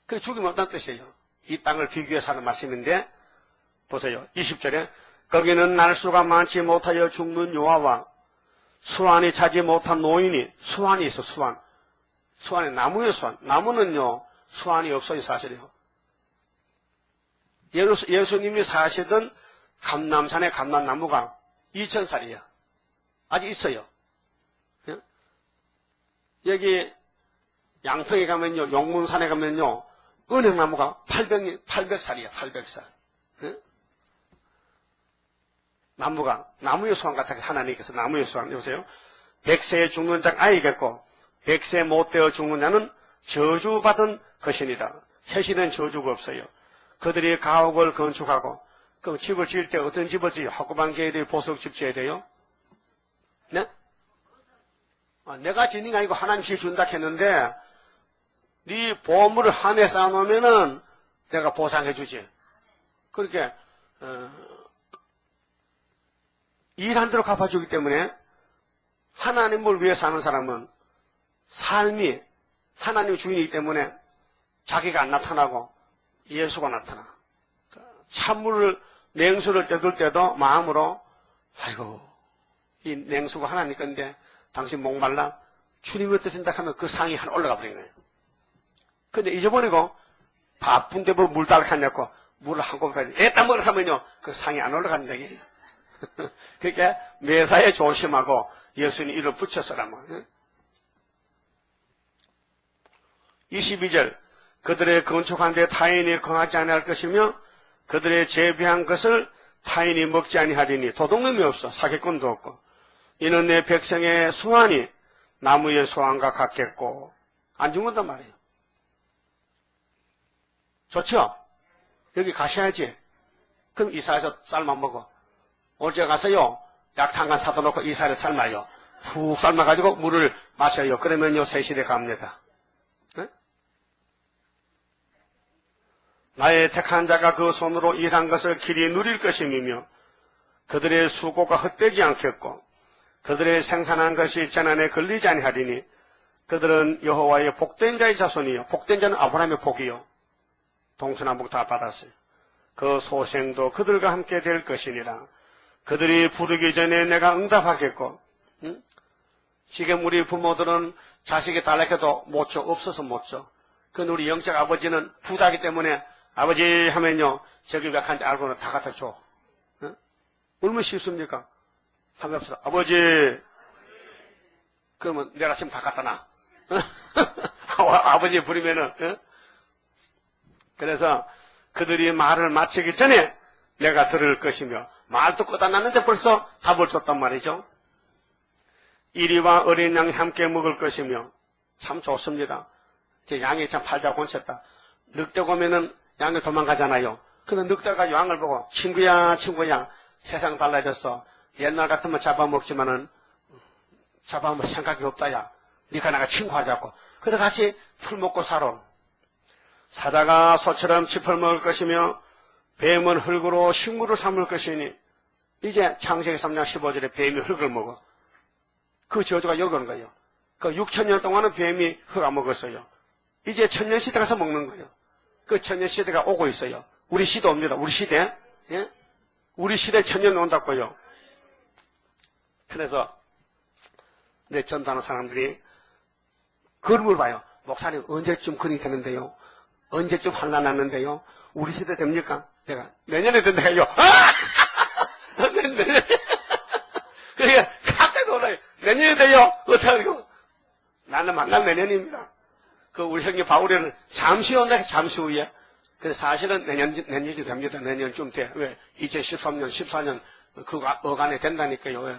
그 죽음이 없다는 뜻이에요. 이 땅을 비교해서 하는 말씀인데 보세요. 20절에 거기는 날수가 많지 못하여 죽는 요아와 수완이 차지 못한 노인이 수완이 있어. 수완이 나무의 수완. 나무는요 수완이 없어요. 사실이요. 예수님이 사시던 감남산의 감남나무가 2000살이에요. 아직 있어요. 여기 양평에 가면요, 용문산에 가면요, 은행나무가 800살이에요. 800살. 나무의 수완 같아. 하나님께서 나무의 수완. 여보세요? 100세에 죽는 자가 아이겠고 100세 못 되어 죽는 자는 저주받은 것이니라. 세시는 저주가 없어요. 그들이 가옥을 건축하고 그 집을 지을 때 어떤 집을 지어요? 학구방 지어야 돼요? 보석집 지어야 돼요? 네? 내가 지는 게 아니고 하나님 지어준다 했는데 네 보물을 한해 쌓아놓으면은 내가 보상해 주지. 그렇게 일한 대로 갚아주기 때문에 하나님을 위해 사는 사람은 삶이 하나님 주인이기 때문에 자기가 안 나타나고 예수가 나타나. 찬물을 냉수를 떼둘 때도 마음으로 아이고 이 냉수가 하나님 건데 당신 목말라 주님이 어떻게 생각하면 그 상이 하나 올라가 버린 거예요. 근데 잊어버리고 바쁜데 뭐 물 달라하냐고 물을 한 곳에 애따 먹으러 하면요 그 상이 안 올라가는 얘기예요. 그러니까 매사에 조심하고 예수님 이를 붙였으라면. 22절 그들의 건축한 데 타인이 거하지 아니할 것이며 그들의 재배한 것을 타인이 먹지 아니하리니 도둑놈이 없어. 사기꾼도 없고 이는 내 백성의 수완이 나무의 수완과 같겠고 안 죽는단 말이에요. 좋죠? 여기 가셔야지. 그럼 이사해서 삶아 먹어. 어제 가서요 약탕간 사다 놓고 이사를 삶아요. 푹 삶아가지고 물을 마셔요. 그러면요 세시대 갑니다. 네? 나의 택한 자가 그 손으로 일한 것을 길이 누릴 것임이며 그들의 수고가 헛되지 않겠고 그들의 생산한 것이 재난에 걸리지 아니하리니 그들은 여호와의 복된 자의 자손이요. 복된 자는 아브라함의 복이요. 동서남북 다 받았어요. 그 소생도 그들과 함께 될 것이니라. 그들이 부르기 전에 내가 응답하겠고 지금 우리 부모들은 자식이 달라해도 못 줘. 없어서 못 줘. 근데 우리 영적 아버지는 부자기 때문에 아버지 하면요 저기 몇 한지 알고는 다 갖다 줘. 얼마나 쉽습니까? 하면 없어. 아버지 그러면 내일 아침 다 갖다 놔. 아버지 부르면은 그래서 그들이 말을 마치기 전에 내가 들을 것이며 말도 끄다 놨는데 벌써 답을 줬단 말이죠. 이리와 어린 양이 함께 먹을 것이며 참 좋습니다. 제 양이 참 팔자 곤쳤다. 늑대 오면은 양이 도망가잖아요. 근데 늑대가 양을 보고 친구야 세상 달라졌어. 옛날 같으면 잡아먹지만은 잡아먹을 생각이 없다야. 니가 나가 친구하자고. 그래 같이 풀 먹고 살아. 사자가 소처럼 짚을 먹을 것이며 뱀은 흙으로 식물을 삼을 것이니 이제 창세기 3장 15절에 뱀이 흙을 먹어. 그 저주가 여기 오는 거예요. 그 6천년 동안은 뱀이 흙 안 먹었어요. 이제 천년시대 가서 먹는 거예요. 그 천년시대가 오고 있어요. 우리 시대 옵니다. 우리 시대. 예? 우리 시대 천년 온다고요. 그래서 내 전도하는 사람들이 그걸 물어봐요. 목사님 언제쯤 근이 되는데요? 언제쯤 환난 났는데요? 우리 시대 됩니까? 내가 내년에 된다고요. 내년에. 그러니까 깜짝 놀라요. 내년에 돼요. 어떻게 하고? 나는 만날 내년입니다. 그 우리 형님 바울에는 잠시 온다. 잠시 후에. 그래서 사실은 내년이 됩니다. 내년쯤 돼. 왜? 2013년, 14년 그 어간에 된다니까요. 왜?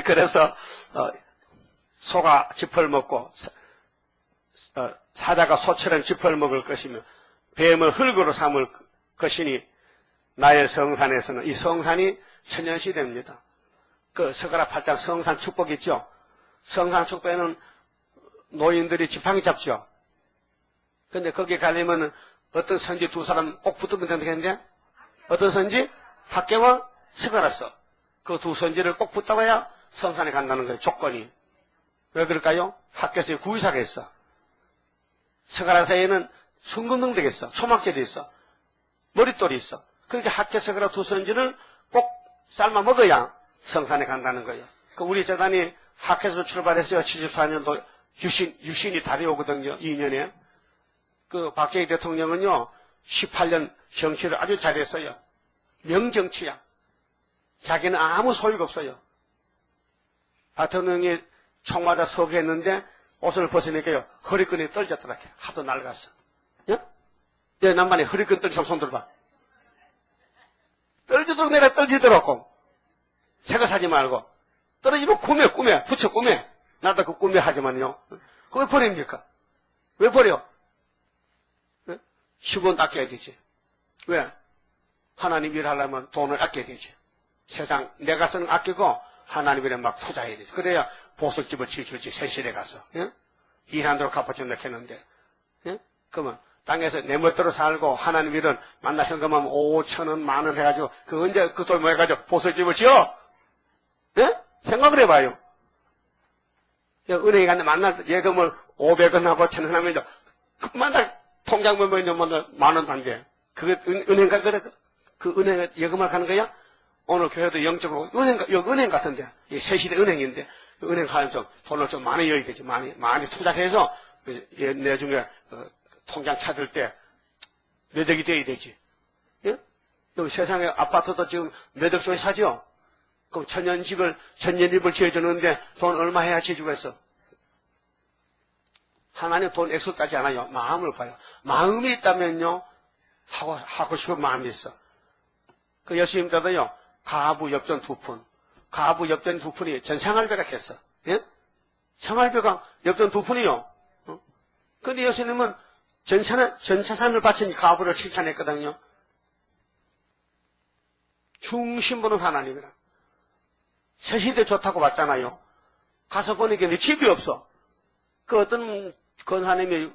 그래서 소가 짚을 먹고 사자가 소처럼 짚을 먹을 것이며 뱀을 흙으로 삼을 것이니 나의 성산에서는 이 성산이 천년시대입니다. 그 서가라 8장 성산 축복 있죠. 성산 축복에는 노인들이 지팡이 잡죠. 근데 거기 가려면 어떤 선지 두 사람 꼭 붙으면 된다는데 어떤 선지? 학개와 스가랴서. 그 두 선지를 꼭 붙잡아야 성산에 간다는 거예요. 조건이. 왜 그럴까요? 학개서에 구의사가 있어. 스가랴서에는 순금등대가 있어. 초막절이 있어. 머릿돌이 있어. 그렇게 학개, 스가랴 두 선지를 꼭 삶아 먹어야 성산에 간다는 거예요. 그 우리 재단이 학개에서 출발했어요. 74년도 유신이 달이 오거든요. 2년에. 그 박정희 대통령은요, 18년 정치를 아주 잘했어요. 명정치야. 자기는 아무 소유가 없어요. 대통령이 총 맞아 서거했는데 옷을 벗으니까요, 허리끈이 떨어졌더라. 하도 낡았어. 예? 예, 남반에 허리끈 떨어져 손 들어봐. 떨어지도록 내가 떨어지더라고. 새거 사지 말고. 떨어지면 꿈에, 붙여 꿈에. 나도 그 꿈에 하지만요. 그거 왜 버립니까? 왜 버려? 10원 아껴야 되지. 왜? 하나님 일하려면 돈을 아껴야 되지. 세상 내가 쓰는 아끼고 하나님 일에 막 투자해야 되지. 그래야 보석집을 지어줄지 세실에 가서. 예? 일한대로 갚아준다 했는데. 예? 그러면 땅에서 내 멋대로 살고 하나님 일은 만나 현금하면 5,000원, 10,000원 해가지고 그 언제 그 돈 모여가지고 보석집을 지어? 예? 생각을 해봐요. 은행에 갔는데 만날 예금을 500원 하고 1,000원 하면 만날 통장 보면 10,000원 단계. 그게 은행 가 그래 그 은행에 예금을 가는 거야? 오늘 교회도 영적으로 은행 같은데 이 새시대 은행인데 은행 가면 좀 돈을 좀 많이 여야 되지. 많이 투자해서 내중에 통장 찾을 때 몇 억이 돼야 되지. 예? 여기 세상에 아파트도 지금 몇 억 조에 사죠? 그럼 천년집을 지어주는데 돈 얼마 해야 지어주겠어? 하나님 돈 액수 따지 않아요. 마음을 봐요. 마음이 있다면요, 하고 싶은 마음이 있어. 그 예수님 때도요, 가부 엽전 2푼. 가부 엽전 2푼이 전 생활비가 했어. 예? 생활비가 엽전 2푼이요. 근데 예수님은 전 재산을 바친 가부를 칭찬했거든요. 중심부는 하나님이라. 새시대 좋다고 봤잖아요. 가서 보니까 내 집이 없어. 그 어떤 권사님이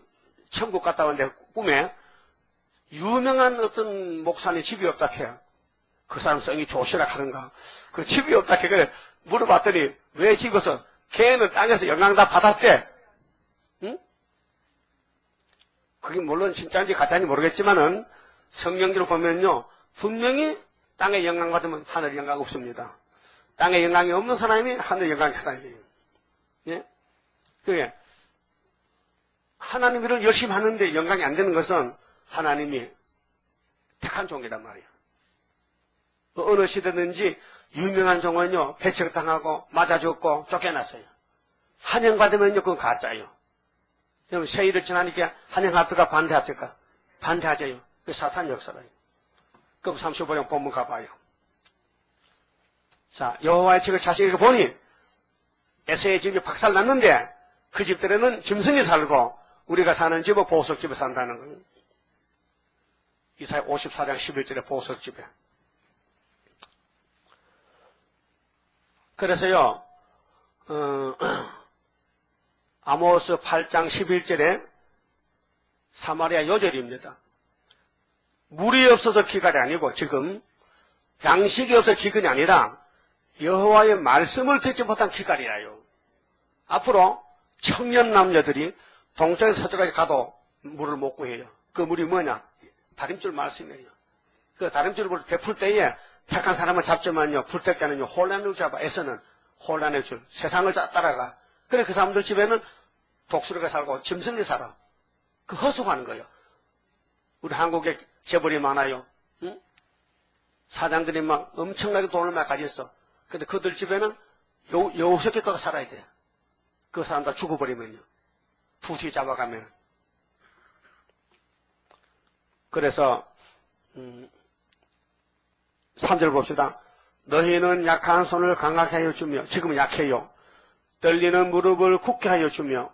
천국 갔다 왔는데 꿈에 유명한 어떤 목사님 집이 없다 해요. 그 사람 성이 좋으시라 하는가. 그 집이 없다 해. 그래 물어봤더니 왜 집이 없어? 걔는 땅에서 영향 다 받았대. 응? 그게 물론 진짜인지 가짜인지 모르겠지만은 성경적으로 보면요, 분명히 땅에 영향 받으면 하늘 영향 없습니다. 땅에 영향이 없는 사람이 하늘 영향이 하나님이에요. 예? 그게 하나님 일을 열심히 하는데 영광이 안 되는 것은 하나님이 택한 종이란 말이에요. 어느 시대든지 유명한 종은요, 배척당하고 맞아 죽고 쫓겨났어요. 환영받으면요, 그건 가짜예요. 그럼 세일을 지나니까 환영합니까? 반대합니까? 반대하죠요. 그 사탄 역사라요. 그럼 35장 본문 가봐요. 자, 여호와의 집을 자세히 보니 에서의 집이 박살났는데 그 집들에는 짐승이 살고 우리가 사는 집은 보석집에 산다는 거예요. 이사야 54장 11절에 보석집에. 그래서요, 아모스 8장 11절에 사마리아 요절입니다. 물이 없어서 기근이 아니고 지금 양식이 없어서 기근이 아니라 여호와의 말씀을 듣지 못한 기갈이라요. 앞으로 청년 남녀들이 동쪽에서 서쪽까지 가도 물을 못 구해요. 그 물이 뭐냐? 다림줄 말씀이에요. 그 다림줄을 베풀 때에 택한 사람을 잡지만요, 불택자는요, 혼란을 잡아. 에서는 혼란의 줄, 세상을 따라가. 그래, 그 사람들 집에는 독수리가 살고 짐승이 살아. 그 허수하는 거예요. 우리 한국에 재벌이 많아요. 응? 사장들이 막 엄청나게 돈을 막 가지고 있어. 근데 그들 집에는 여우새끼가 살아야 돼. 그 사람 다 죽어버리면요. 부티 잡아가면. 그래서 3절 봅시다. 너희는 약한 손을 강하게 하여 주며, 지금은 약해요. 떨리는 무릎을 굳게 하여 주며,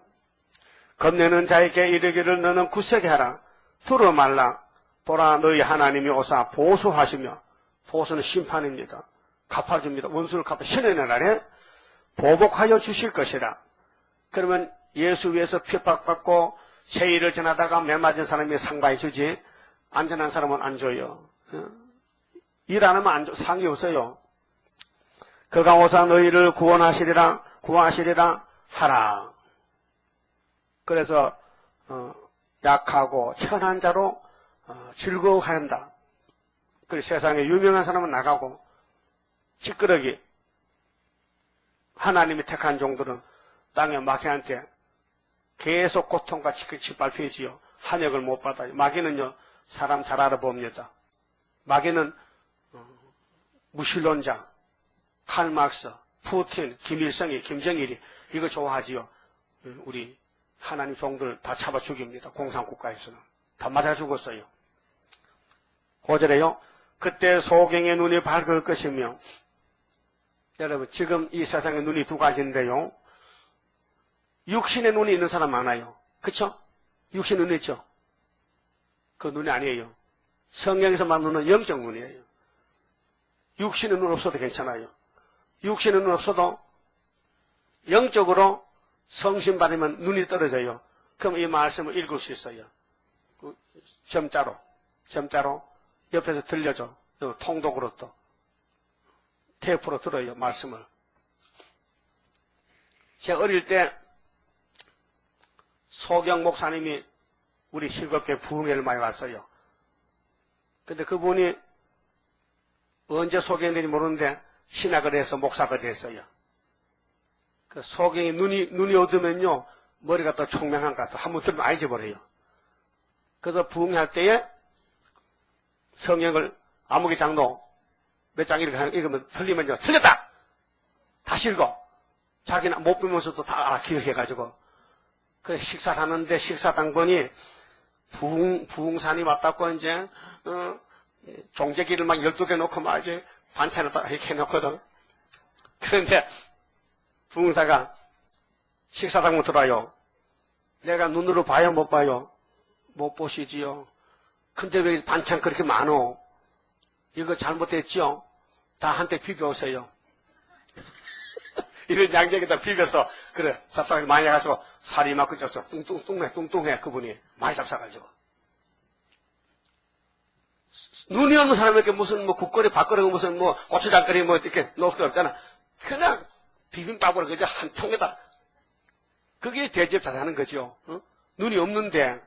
겁내는 자에게 이르기를 너는 굳세게 하라. 두루 말라. 보라 너희 하나님이 오사 보수하시며, 보수는 심판입니다. 갚아줍니다. 원수를 갚아 신의 날에 보복하여 주실 것이라. 그러면 예수 위해서 핍박받고 세일을 지나다가 매 맞은 사람이 상 많이 주지 안전한 사람은 안 줘요. 일 안 하면 상이 없어요. 그가 오사 너희를 구원하시리라 하라. 그래서 약하고 천한 자로 즐거워한다. 그래서 세상에 유명한 사람은 나가고 찌끄러기 하나님이 택한 종들은 땅의 마귀한테 계속 고통과 짓밟히지요. 한역을 못 받아요. 마귀는요 사람 잘 알아봅니다. 마귀는 무신론자, 칼막스, 푸틴, 김일성이, 김정일이 이거 좋아하지요. 우리 하나님 종들 다 잡아 죽입니다. 공산국가에서는 다 맞아 죽었어요. 5절에요. 그때 소경의 눈이 밝을 것이며, 여러분 지금 이 세상에 눈이 두 가지인데요. 육신의 눈이 있는 사람 많아요. 그쵸? 육신 눈이 있죠? 그 눈이 아니에요. 성경에서 말하는 눈은 영적 눈이에요. 육신의 눈 없어도 괜찮아요. 육신의 눈 없어도 영적으로 성신 받으면 눈이 떨어져요. 그럼 이 말씀을 읽을 수 있어요. 점자로 옆에서 들려줘. 통독으로 또 테이프로 들어요. 말씀을. 제가 어릴 때 소경 목사님이 우리 실겁계 부흥회를 많이 왔어요. 근데 그분이 언제 소경인지 모르는데 신학을 해서 목사가 됐어요. 그 소경이 눈이 어두면요 머리가 또 총명한 것 같아. 한번 들으면 안 잊어버려요. 그래서 부흥할 때에 성경을 아무개 장로 몇 장 읽으면 틀리면요 틀렸다 다시 읽어. 자기는 못 보면서도 다 기억해가지고. 그래 식사를 하는데 식사당번이 부흥산이 왔다고 이제 종제기를 막 12개 놓고 막 이제 반찬을 다 이렇게 해놓거든. 그런데 부흥사가 식사당으로 들어와요. 내가 눈으로 봐요 못 봐요? 못 보시지요. 근데 왜 반찬 그렇게 많어? 이거 잘못됐지요? 다 한테 비벼오세요. 이런 양쪽에다 비벼서 그래 잡사가지 많이 해가지고 살이 막 그쳤어. 뚱뚱해 그분이 많이 잡사가지고. 눈이 없는 사람에게 무슨 뭐 국거리 밥거리 무슨 뭐 고추장거리 뭐 이렇게 넣을 거 없잖아. 그냥 비빔밥으로 그저 한 통에다. 그게 대접 잘하는 거죠. 어? 눈이 없는데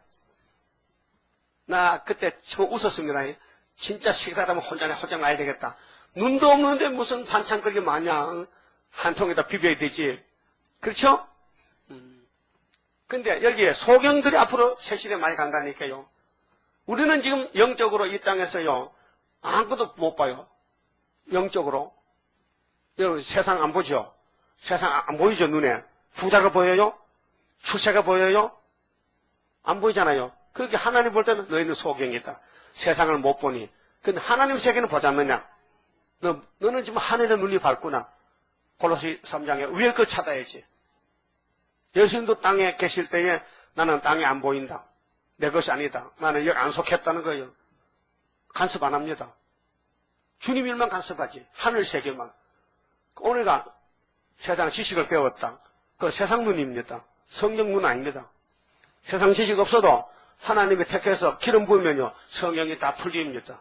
나 그때 처음 웃었습니다. 진짜 식사하면 혼자 가야 되겠다. 눈도 없는데 무슨 반찬 그렇게 많냐. 한 통에다 비벼야 되지. 그렇죠? 근데 여기에 소경들이 앞으로 새 시대에 많이 간다니까요. 우리는 지금 영적으로 이 땅에서요. 아무것도 못 봐요. 영적으로. 여러분 세상 안 보죠? 세상 안 보이죠 눈에. 부자가 보여요? 추세가 보여요? 안 보이잖아요. 그렇게 하나님 볼 때는 너희는 소경이다. 세상을 못 보니. 근데 하나님 세계는 보지 않느냐? 너는 지금 하늘의 눈이 밝구나. 골로새 3장에 위에 걸 찾아야지. 예수님도 땅에 계실 때에 나는 땅에 안 보인다. 내 것이 아니다. 나는 여기 안 속했다는 거예요. 간섭 안 합니다. 주님 일만 간섭하지. 하늘 세계만. 우리가 세상 지식을 배웠다. 그 세상 눈입니다. 성경 눈 아닙니다. 세상 지식 없어도 하나님이 택해서 기름 부으면요. 성령이 다 풀립니다.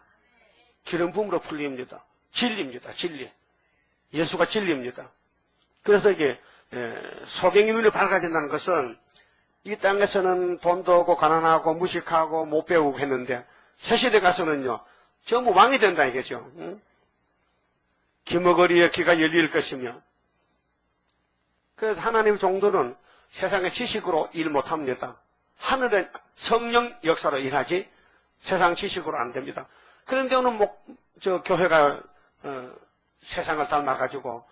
기름 부음으로 풀립니다. 진리입니다. 진리. 예수가 진리입니다. 그래서 이게 소경의 눈이 밝아진다는 것은 이 땅에서는 돈도 없고 가난하고 무식하고 못 배우고 했는데 새시대 가서는요. 전부 왕이 된다 이거죠. 응? 기머거리에 귀가 열릴 것이며. 그래서 하나님 종들은 세상의 지식으로 일 못합니다. 하늘의 성령 역사로 일하지 세상 지식으로 안 됩니다. 그런데 오늘 교회가 세상을 닮아가지고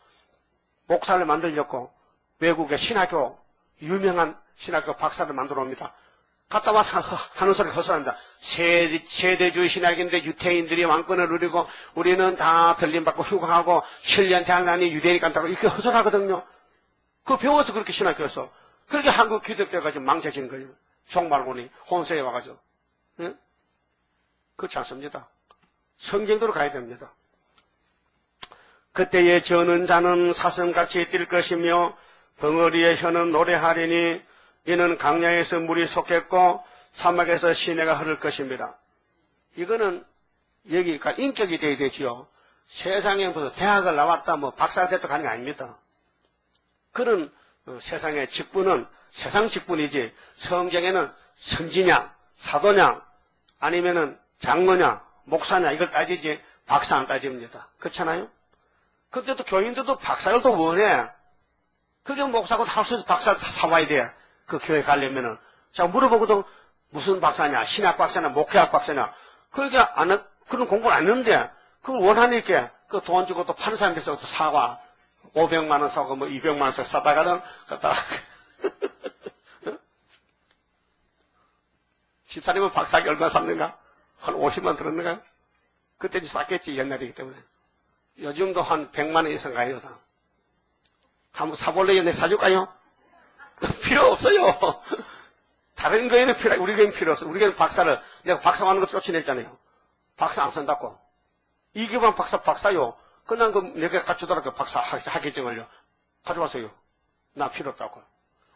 목사를 만들려고 외국의 신학교 유명한 신학교 박사를 만들어 옵니다. 갔다 와서 하는 소리 헛소리합니다. 세대주의 신학인데 유태인들이 왕권을 누리고 우리는 다 들림받고 휴강하고 7년 대학난이 유대인이 간다고 이렇게 헛소리하거든요. 그거 배워서 그렇게 신학교에서 그렇게 한국 기독교가 지금 망쳐진 거예요. 종말론이 혼세에 와가지고. 예? 그렇지 않습니다. 성경대로 가야 됩니다. 그때에 저는 자는 사슴같이 뛸 것이며 덩어리의 혀는 노래하리니 이는 강야에서 물이 솟겠고 사막에서 시내가 흐를 것입니다. 이거는 여기가 인격이 되어야 되지요. 세상에 무슨 대학을 나왔다 뭐 박사가 됐다 하는 게 아닙니다. 그런 세상의 직분은 세상 직분이지 성경에는 선지냐 사도냐 아니면은 장로냐 목사냐 이걸 따지지 박사 안 따집니다. 그렇잖아요? 그때도 교인들도 박사를 또 원해. 그게 목사고 할수 박사 사와야 돼. 그 교회 가려면은. 자, 물어보거든. 무슨 박사냐? 신학 박사냐? 목회학 박사냐? 그렇게 그런 공부를 안 했는데, 그걸 원하니까, 그 돈 주고 또 파는 사람들에서 또 사와. 500만 원 사고, 뭐 200만 원 사다가는, 갖다가. 집사님은 박사학위 얼마 샀는가? 한 50만 들었는가? 그때 쌌겠지, 옛날이기 때문에. 요즘도 한 100만 원 이상 가요, 다. 한번 사볼래요? 내가 사줄까요? 필요 없어요. 다른 거에는 우리 교회는 필요 없어. 우리 교회는 박사를, 내가 박사 하는 거 쫓아냈잖아요. 박사 안 쓴다고. 이교만 박사요. 그냥 내가 갖추더라도 박사 학위증을요. 가져왔어요. 나 필요 없다고.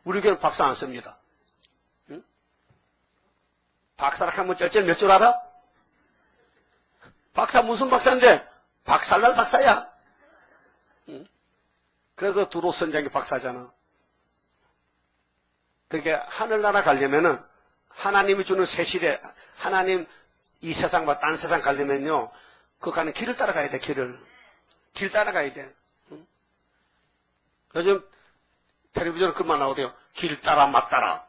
우리 교회는 박사 안 씁니다. 응? 박사라 하면 쩔쩔 몇 줄 알아? 박사 무슨 박사인데? 박살날 박사야. 응? 그래서 두로 선장이 박사잖아. 그러니까 하늘나라 가려면은 하나님이 주는 세실에 하나님 이 세상과 딴 세상 가려면요 그 가는 길을 따라가야 돼. 길 따라가야 돼. 응? 요즘 텔레비전에 그만 나오대요. 길 따라 맛 따라.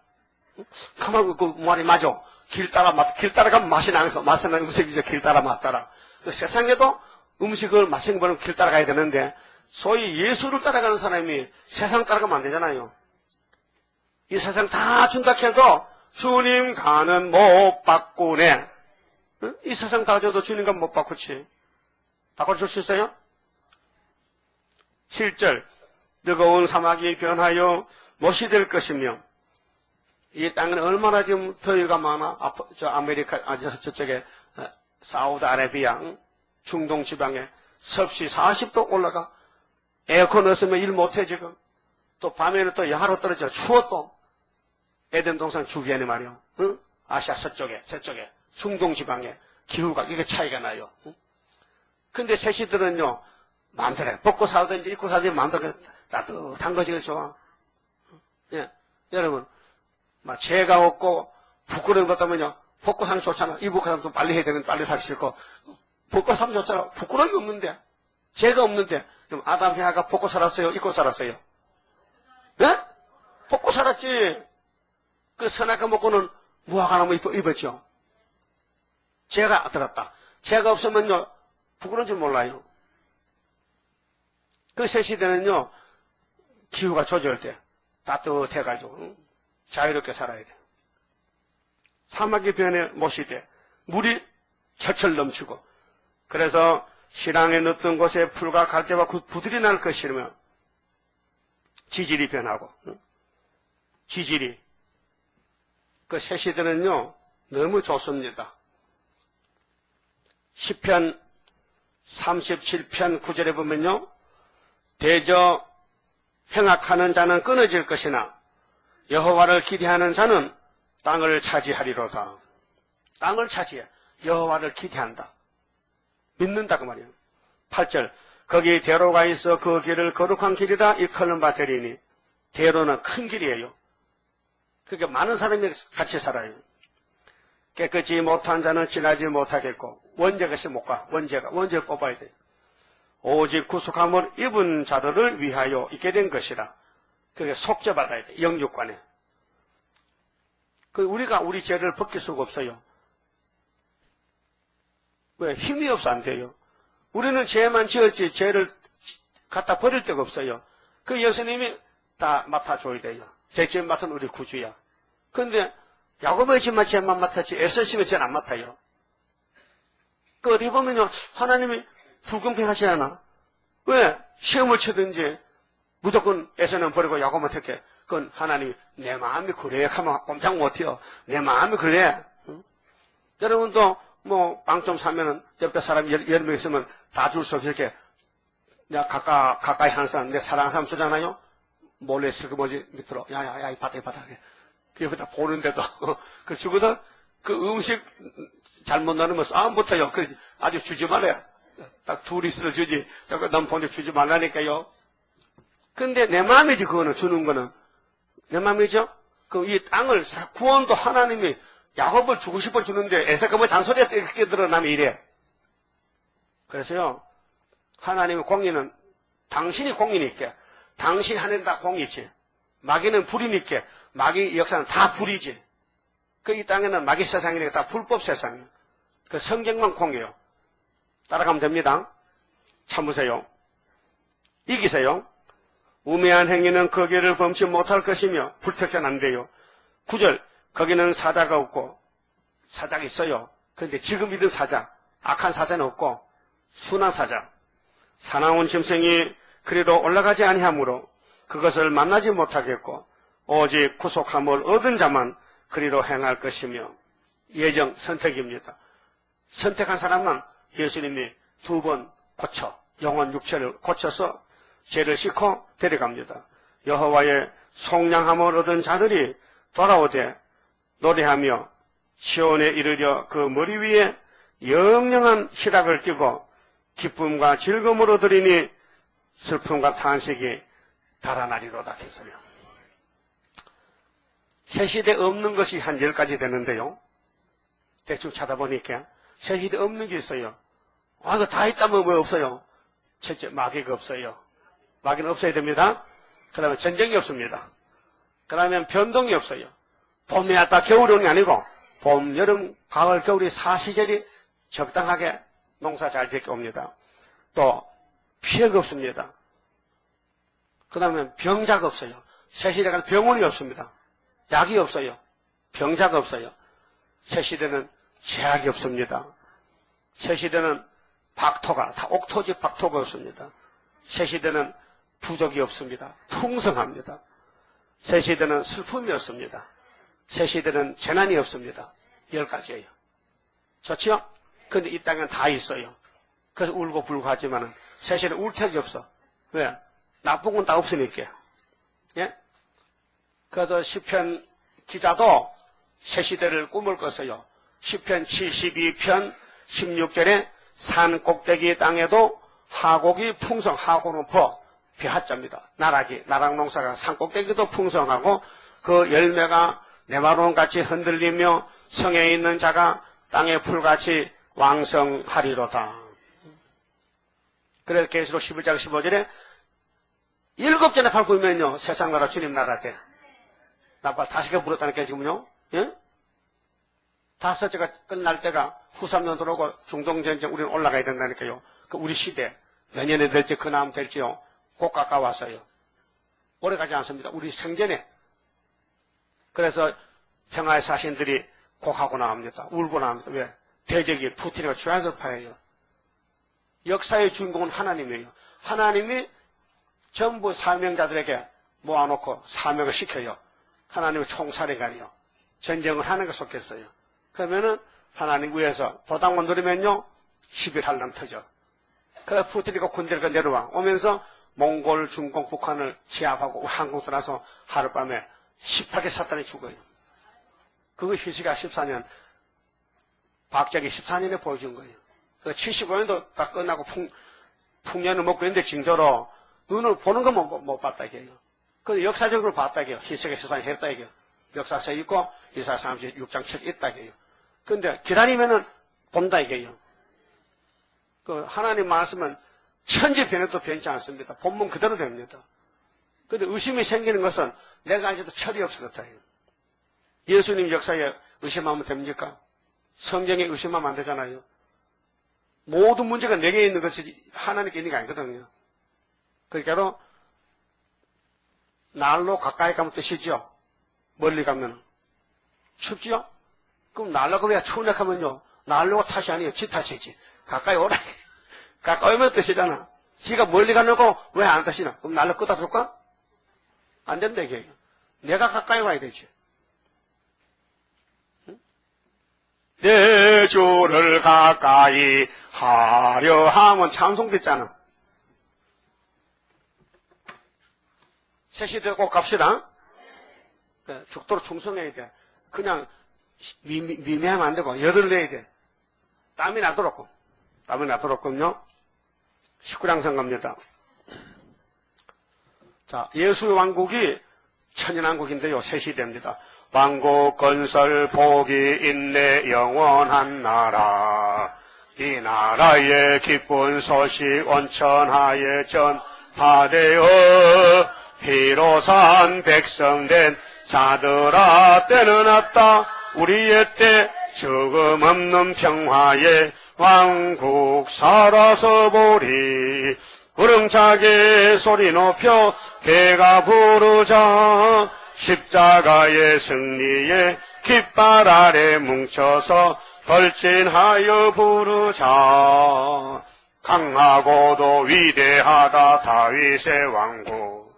응? 가만 그 말이 맞아. 길 따라가면 맛이 나서 맛이 나는 음식이죠. 길 따라 맛 따라. 그 세상에도 음식을 맛있는 거는 길 따라가야 되는데 소위 예수를 따라가는 사람이 세상 따라가면 안 되잖아요. 이 세상 다 준다 해도 주님 가는 못 바꾸네. 응? 이 세상 다 줘도 주님 가는 못 바꾸지. 바꿔줄 수 있어요? 7절 뜨거운 사막이 변하여 못이 될 것이며 이 땅은 얼마나 지금 더위가 많아. 저 아메리카 저쪽에 사우디아라비아 중동 지방에 섭씨 40도 올라가. 에어컨 없으면 일 못해 지금. 또 밤에는 또 야로 떨어져 추워 또. 에덴 동산 주변에 말이요. 응? 아시아 서쪽에 저쪽에 중동 지방에 기후가 이게 차이가 나요. 응? 근데 새시들은요 마음대로 해. 벗고 살든지 입고 살든지 마음대로 따뜻한 것이 좋아. 예. 여러분 막 죄가 없고 부끄러운 것 때문에요. 벗고 사면 좋잖아. 입고 사면 빨리 해야 되는데 빨리 살기 싫고 벗고 사면 좋잖아. 부끄러움이 없는데 죄가 없는데 그럼 아담 해아가 벗고 살았어요? 입고 살았어요? 예? 벗고 살았지. 그 선악과 먹고는 무화과 나무 입었죠. 죄가 들었다. 죄가 없으면요 부끄러운 줄 몰라요. 그 새 시대는요 기후가 조절돼. 따뜻해가지고 자유롭게 살아야 돼. 사막이 변해 못이 돼. 물이 철철 넘치고. 그래서 시랑에 넣던 곳에 풀과 갈대와 부들이 날 것이며 지질이 변하고. 지질이. 그 새 시대는요 너무 좋습니다. 시편 37편 9절에 보면요 대저 행악하는 자는 끊어질 것이나 여호와를 기대하는 자는 땅을 차지하리로다. 땅을 차지해. 여호와를 기대한다. 믿는다 그 말이에요. 8절 거기 대로가 있어 그 길을 거룩한 길이라 일컬는 바 되리니. 대로는 큰 길이에요. 그러니까 많은 사람이 같이 살아요. 깨끗이 못한 자는 지나지 못하겠고 원죄가 있으면 못 가. 원죄를 뽑아야 돼요. 오직 구속함을 입은 자들을 위하여 있게 된 것이라. 그게 속죄받아야 돼. 영육관에. 우리가 우리 죄를 벗길 수가 없어요. 왜? 힘이 없어 안 돼요. 우리는 죄만 지었지 죄를 갖다 버릴 데가 없어요. 그 예수님이 다 맡아줘야 돼요. 제 죄 맡은 우리 구주야. 그런데 야곱의 집만 죄만 맡았지 에서심의 죄는 안 맡아요. 그 어디 보면요 하나님이 불공평하지 않아. 왜? 시험을 치든지 무조건 에서는 버리고 야곱만 택해. 그건 하나님이 내 마음이 그래 하면 꼼짝 못해요. 내 마음이 그래. 응? 여러분도 뭐 빵 좀 사면은 옆에 사람이 10명 있으면 다 줄 수 없이 이렇게 내가 가까이 하는 사람 내 사랑하는 사람 쓰잖아요. 몰래 슬그머지 밑으로 야야야 이 바닥에 그 옆에다 보는데도. 그 죽어서 그 음식 잘못 나누면 싸움 붙어요. 그 아주 주지 말아요. 딱 둘이 있어 주지. 저거 남 보내 주지 말라니까요. 근데 내 마음이지, 그거는, 주는 거는. 내 마음이죠? 그 이 땅을 구원도 하나님이 야곱을 주고 싶어 주는데 에서가 뭐 잔소리가 이렇게 드러나면 이래. 그래서요, 하나님의 공의는 당신이 공의니까 당신 하늘은 다 공의지. 마귀는 불이니까 마귀 역사는 다 불이지. 그 이 땅에는 마귀 세상이니까 다 불법 세상이에요. 그 성경만 공의요. 따라가면 됩니다. 참으세요. 이기세요. 우매한 행위는 그 길을 범치 못할 것이며 불택견 안 돼요. 9절, 거기는 사자가 없고, 사자가 있어요. 그런데 지금 믿은 사자, 악한 사자는 없고 순한 사자, 사나운 짐승이 그리로 올라가지 아니하므로 그것을 만나지 못하겠고 오직 구속함을 얻은 자만 그리로 행할 것이며 예정 선택입니다. 선택한 사람만 예수님이 2번 고쳐 영혼 육체를 고쳐서 죄를 씻고 데려갑니다. 여호와의 속량함을 얻은 자들이 돌아오되 노래하며 시온에 이르려 그 머리 위에 영영한 희락을 띠고 기쁨과 즐거움을 얻으리니 슬픔과 탄식이 달아나리로다 했어요. 새 시대 없는 것이 한 10가지 되는데요. 대충 찾아보니까 새 시대 없는 게 있어요. 이거 다 있다면 뭐 없어요? 첫째, 마귀가 없어요. 마귀는 없어야 됩니다. 그 다음에 전쟁이 없습니다. 그 다음에 변동이 없어요. 봄이 왔다 겨울이 오는 게 아니고 봄, 여름, 가을, 겨울이 4시절이 적당하게 농사 잘 되게 옵니다. 또 피해가 없습니다. 그 다음에 병자가 없어요. 새 시대가 병원이 없습니다. 약이 없어요. 병자가 없어요. 새 시대는 제약이 없습니다. 새 시대는 박토가, 다 옥토지 박토가 없습니다. 새 시대는 부족이 없습니다. 풍성합니다. 새 시대는 슬픔이 없습니다. 새 시대는 재난이 없습니다. 10가지예요. 좋죠? 근데 이 땅엔 다 있어요. 그래서 울고 불고 하지만은 새 시대는 울 턱이 없어. 왜? 나쁜 건 다 없으니까. 예? 그래서 시편 기자도 새 시대를 꿈을 꿨어요. 시편 72편 16절에 산 꼭대기 땅에도 하곡이 풍성, 하곡은 비하자입니다. 나락 농사가 산 꼭대기도 풍성하고 그 열매가 네마론같이 흔들리며 성에 있는 자가 땅의 풀같이 왕성하리로다. 그래서 계시록 11장 15절에 7전에 밟으면요 세상 나라 주님 나라 돼. 나발 5개 불었다니까 지금요. 예? 5제가 끝날 때가 후삼년 들어오고 중동전쟁 우리는 올라가야 된다니까요. 그 우리 시대 내년에 될지 그 다음 될지요. 곧 가까웠어요. 오래 가지 않습니다. 우리 생전에. 그래서 평화의 사신들이 곡하고 나옵니다. 울고 나옵니다. 왜? 대적이 푸틴이가 최악의파예요. 역사의 주인공은 하나님이에요. 하나님이 전부 사명자들에게 모아놓고 사명을 시켜요. 하나님의 총사령관이요. 전쟁을 하는 게 속겠어요. 그러면은 하나님 위에서 보당만 누르면요 11할람 터져. 그래서 푸틴이가 군대가 내려와 오면서 몽골, 중공, 북한을 제압하고 한국 들어와서 하룻밤에 18개 사탄이 죽어요. 그거 희시가 14년, 박정희 14년에 보여준 거예요. 그 75년도 딱 끝나고 풍년을 먹고 있는데 징조로 눈을 보는 것만 못 봤다 이게요. 그 역사적으로 봤다 이게요. 희석의 14년 했다 이게요. 역사서에 있고 이사야 36장 책에 있다 이게요. 근데 기다리면은 본다 이게요. 그 하나님 말씀은 천지 변해도 변치 않습니다. 본문 그대로 됩니다. 근데 의심이 생기는 것은 내가 앉아도 철이 없을 것 같아요. 예수님 역사에 의심하면 됩니까? 성경에 의심하면 안 되잖아요. 모든 문제가 내게 있는 것이 하나님께 있는 게 아니거든요. 그러니까 날로 가까이 가면 뜻이죠. 멀리 가면 춥지요? 그럼 날로가 왜 추운 데 가면요. 날로가 탓이 아니에요. 지 탓이지. 가까이 오라. 가까이 오면 뜻이잖아. 지가 멀리 가는 거 왜 안 뜻이나? 그럼 날로 끄다 줄까? 안 된다 이게. 내가 가까이 와야 되지. 응? 내 주를 가까이 하려 함은 찬송 됐잖아. 새 시대 꼭 갑시다. 죽도록 충성해야 돼. 그냥 미미하면 안 되고 열을 내야 돼. 땀이 나도록요. 19장선 갑니다. 자, 예수의 왕국이 천연왕국인데요. 새 시대입니다. 왕국 건설 복이 있네 영원한 나라. 이 나라의 기쁜 소식 온천하에 전파되어 피로 산 백성 된 자들아 때는 왔다. 우리의 때 죽음 없는 평화의 왕국 살아서 보리. 우렁차게 소리 높여 개가 부르자. 십자가의 승리에 깃발 아래 뭉쳐서 돌진하여 부르자. 강하고도 위대하다 다윗의 왕국.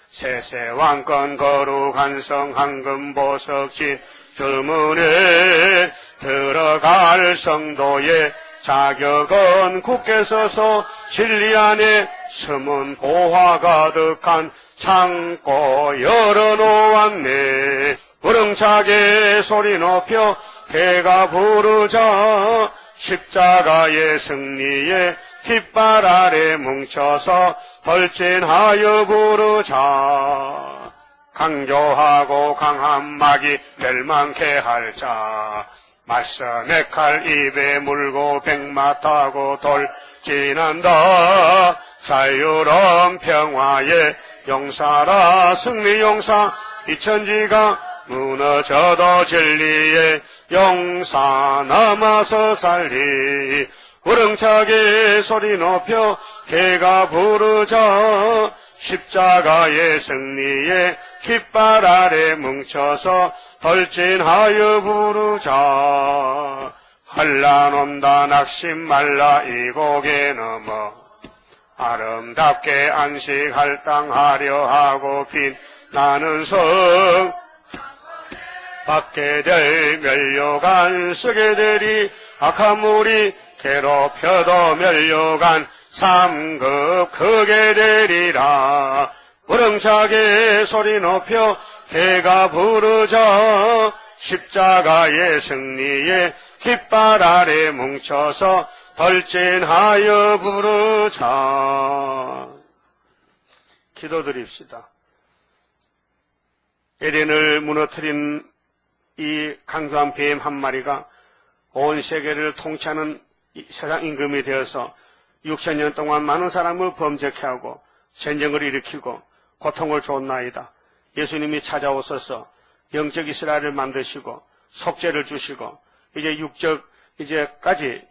세세 왕권 거룩한 성 황금보석진 주문에 들어갈 성도의 자격은 굳게 서서 진리 안에 숨은 보화 가득한 창고 열어놓았네. 우렁차게 소리 높여 개가 부르자. 십자가의 승리에 깃발 아래 뭉쳐서 돌진하여 부르자. 강조하고 강한 마귀 멸망케 할 자. 말씀의 칼 입에 물고 백마 타고 돌진한다. 자유로운 평화의 용사라 승리 용사. 이 천지가 무너져도 진리의 용사 남아서 살리. 우렁차게 소리 높여 개가 부르자. 십자가의 승리에 깃발 아래 뭉쳐서 돌진하여 부르자. 한란온다 낙심 말라 이 고개 넘어. 아름답게 안식할 땅 하려 하고 빛나는 성. 받게 될 멸류관 쓰게 되리. 악한 무리 괴롭혀도 멸류관 3급 크게 되리라. 우렁차게 소리 높여 개가 부르자. 십자가의 승리에 깃발 아래 뭉쳐서 돌진하여 부르자. 기도드립시다. 에덴을 무너뜨린 이 강도한 뱀 한 마리가 온 세계를 통치하는 세상 임금이 되어서 6,000년 동안 많은 사람을 범죄케 하고 전쟁을 일으키고 고통을 줬나이다. 예수님이 찾아오셔서 영적 이스라엘을 만드시고 속죄를 주시고 이제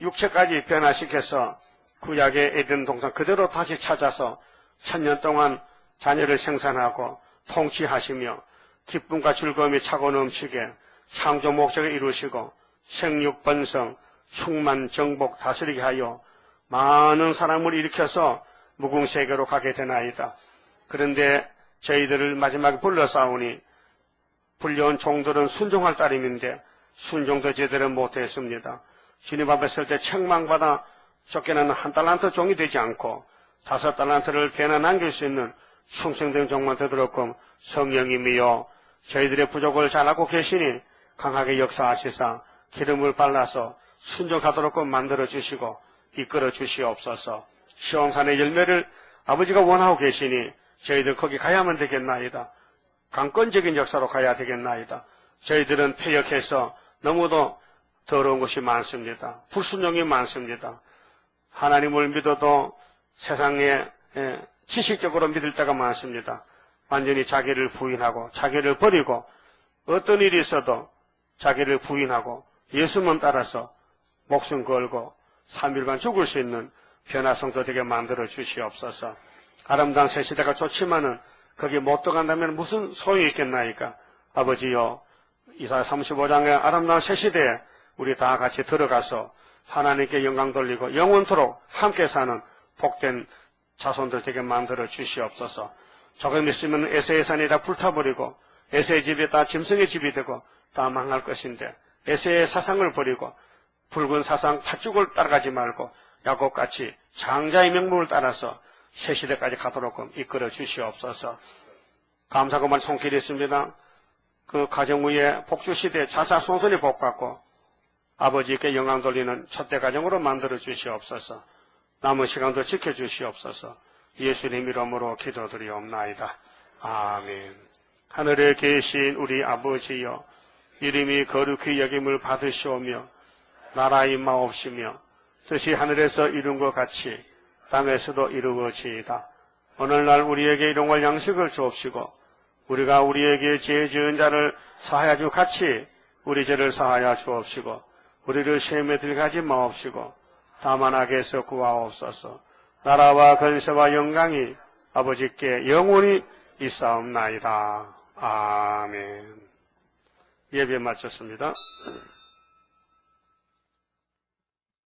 육체까지 변화시켜서 구약의 에덴 동산 그대로 다시 찾아서 1,000년 동안 자녀를 생산하고 통치하시며 기쁨과 즐거움이 차고 넘치게 창조 목적을 이루시고 생육 번성 충만 정복 다스리게 하여 많은 사람을 일으켜서 무궁세계로 가게 되나이다. 그런데 저희들을 마지막에 불러싸우니 불려온 종들은 순종할 따름인데 순종도 제대로 못했습니다. 주님 앞에 설 때 책망받아 쫓겨나는 1달란트 종이 되지 않고 5달란트를 배나 남길 수 있는 충성된 종만 되도록끔 성령님이여 저희들의 부족을 잘 알고 계시니 강하게 역사하시사 기름을 발라서 순종하도록 만들어 주시고 이끌어 주시옵소서. 시온산의 열매를 아버지가 원하고 계시니 저희들 거기 가야만 되겠나이다. 강권적인 역사로 가야 되겠나이다. 저희들은 패역해서 너무도 더러운 것이 많습니다. 불순종이 많습니다. 하나님을 믿어도 세상에 지식적으로 믿을 때가 많습니다. 완전히 자기를 부인하고 자기를 버리고 어떤 일이 있어도 자기를 부인하고 예수만 따라서 목숨 걸고 3일간 죽을 수 있는 변화성도 되게 만들어 주시옵소서. 아름다운 새 시대가 좋지만은 거기에 못 들어간다면 무슨 소용이 있겠나이까. 아버지여, 이사야 35장의 아름다운 새 시대에 우리 다 같이 들어가서 하나님께 영광 돌리고 영원토록 함께 사는 복된 자손들 되게 만들어 주시옵소서. 조금 있으면 에세의 산이 다 불타버리고 에세의 집이 다 짐승의 집이 되고 다 망할 것인데 에세의 사상을 버리고 붉은 사상 팥죽을 따라가지 말고 야곱같이 장자의 명목을 따라서 새 시대까지 가도록 이끌어 주시옵소서. 감사하고 말 손길이 있습니다. 그 가정 위에 복주시대 자자손손이 복받고 아버지께 영광 돌리는 첫대 가정으로 만들어 주시옵소서. 남은 시간도 지켜주시옵소서. 예수님 이름으로 기도드리옵나이다. 아멘. 하늘에 계신 우리 아버지여, 이름이 거룩히 여김을 받으시오며 나라 임하옵시며 뜻이 하늘에서 이룬 것 같이 땅에서도 이루어지이다. 오늘날 우리에게 일용할 양식을 주옵시고 우리가 우리에게 죄 지은 자를 사하여 주 같이 우리 죄를 사하여 주옵시고 우리를 시험에 들어가지 마옵시고 다만 악에서 구하옵소서. 나라와 권세와 영광이 아버지께 영원히 있사옵나이다. 아멘. 예배 마쳤습니다.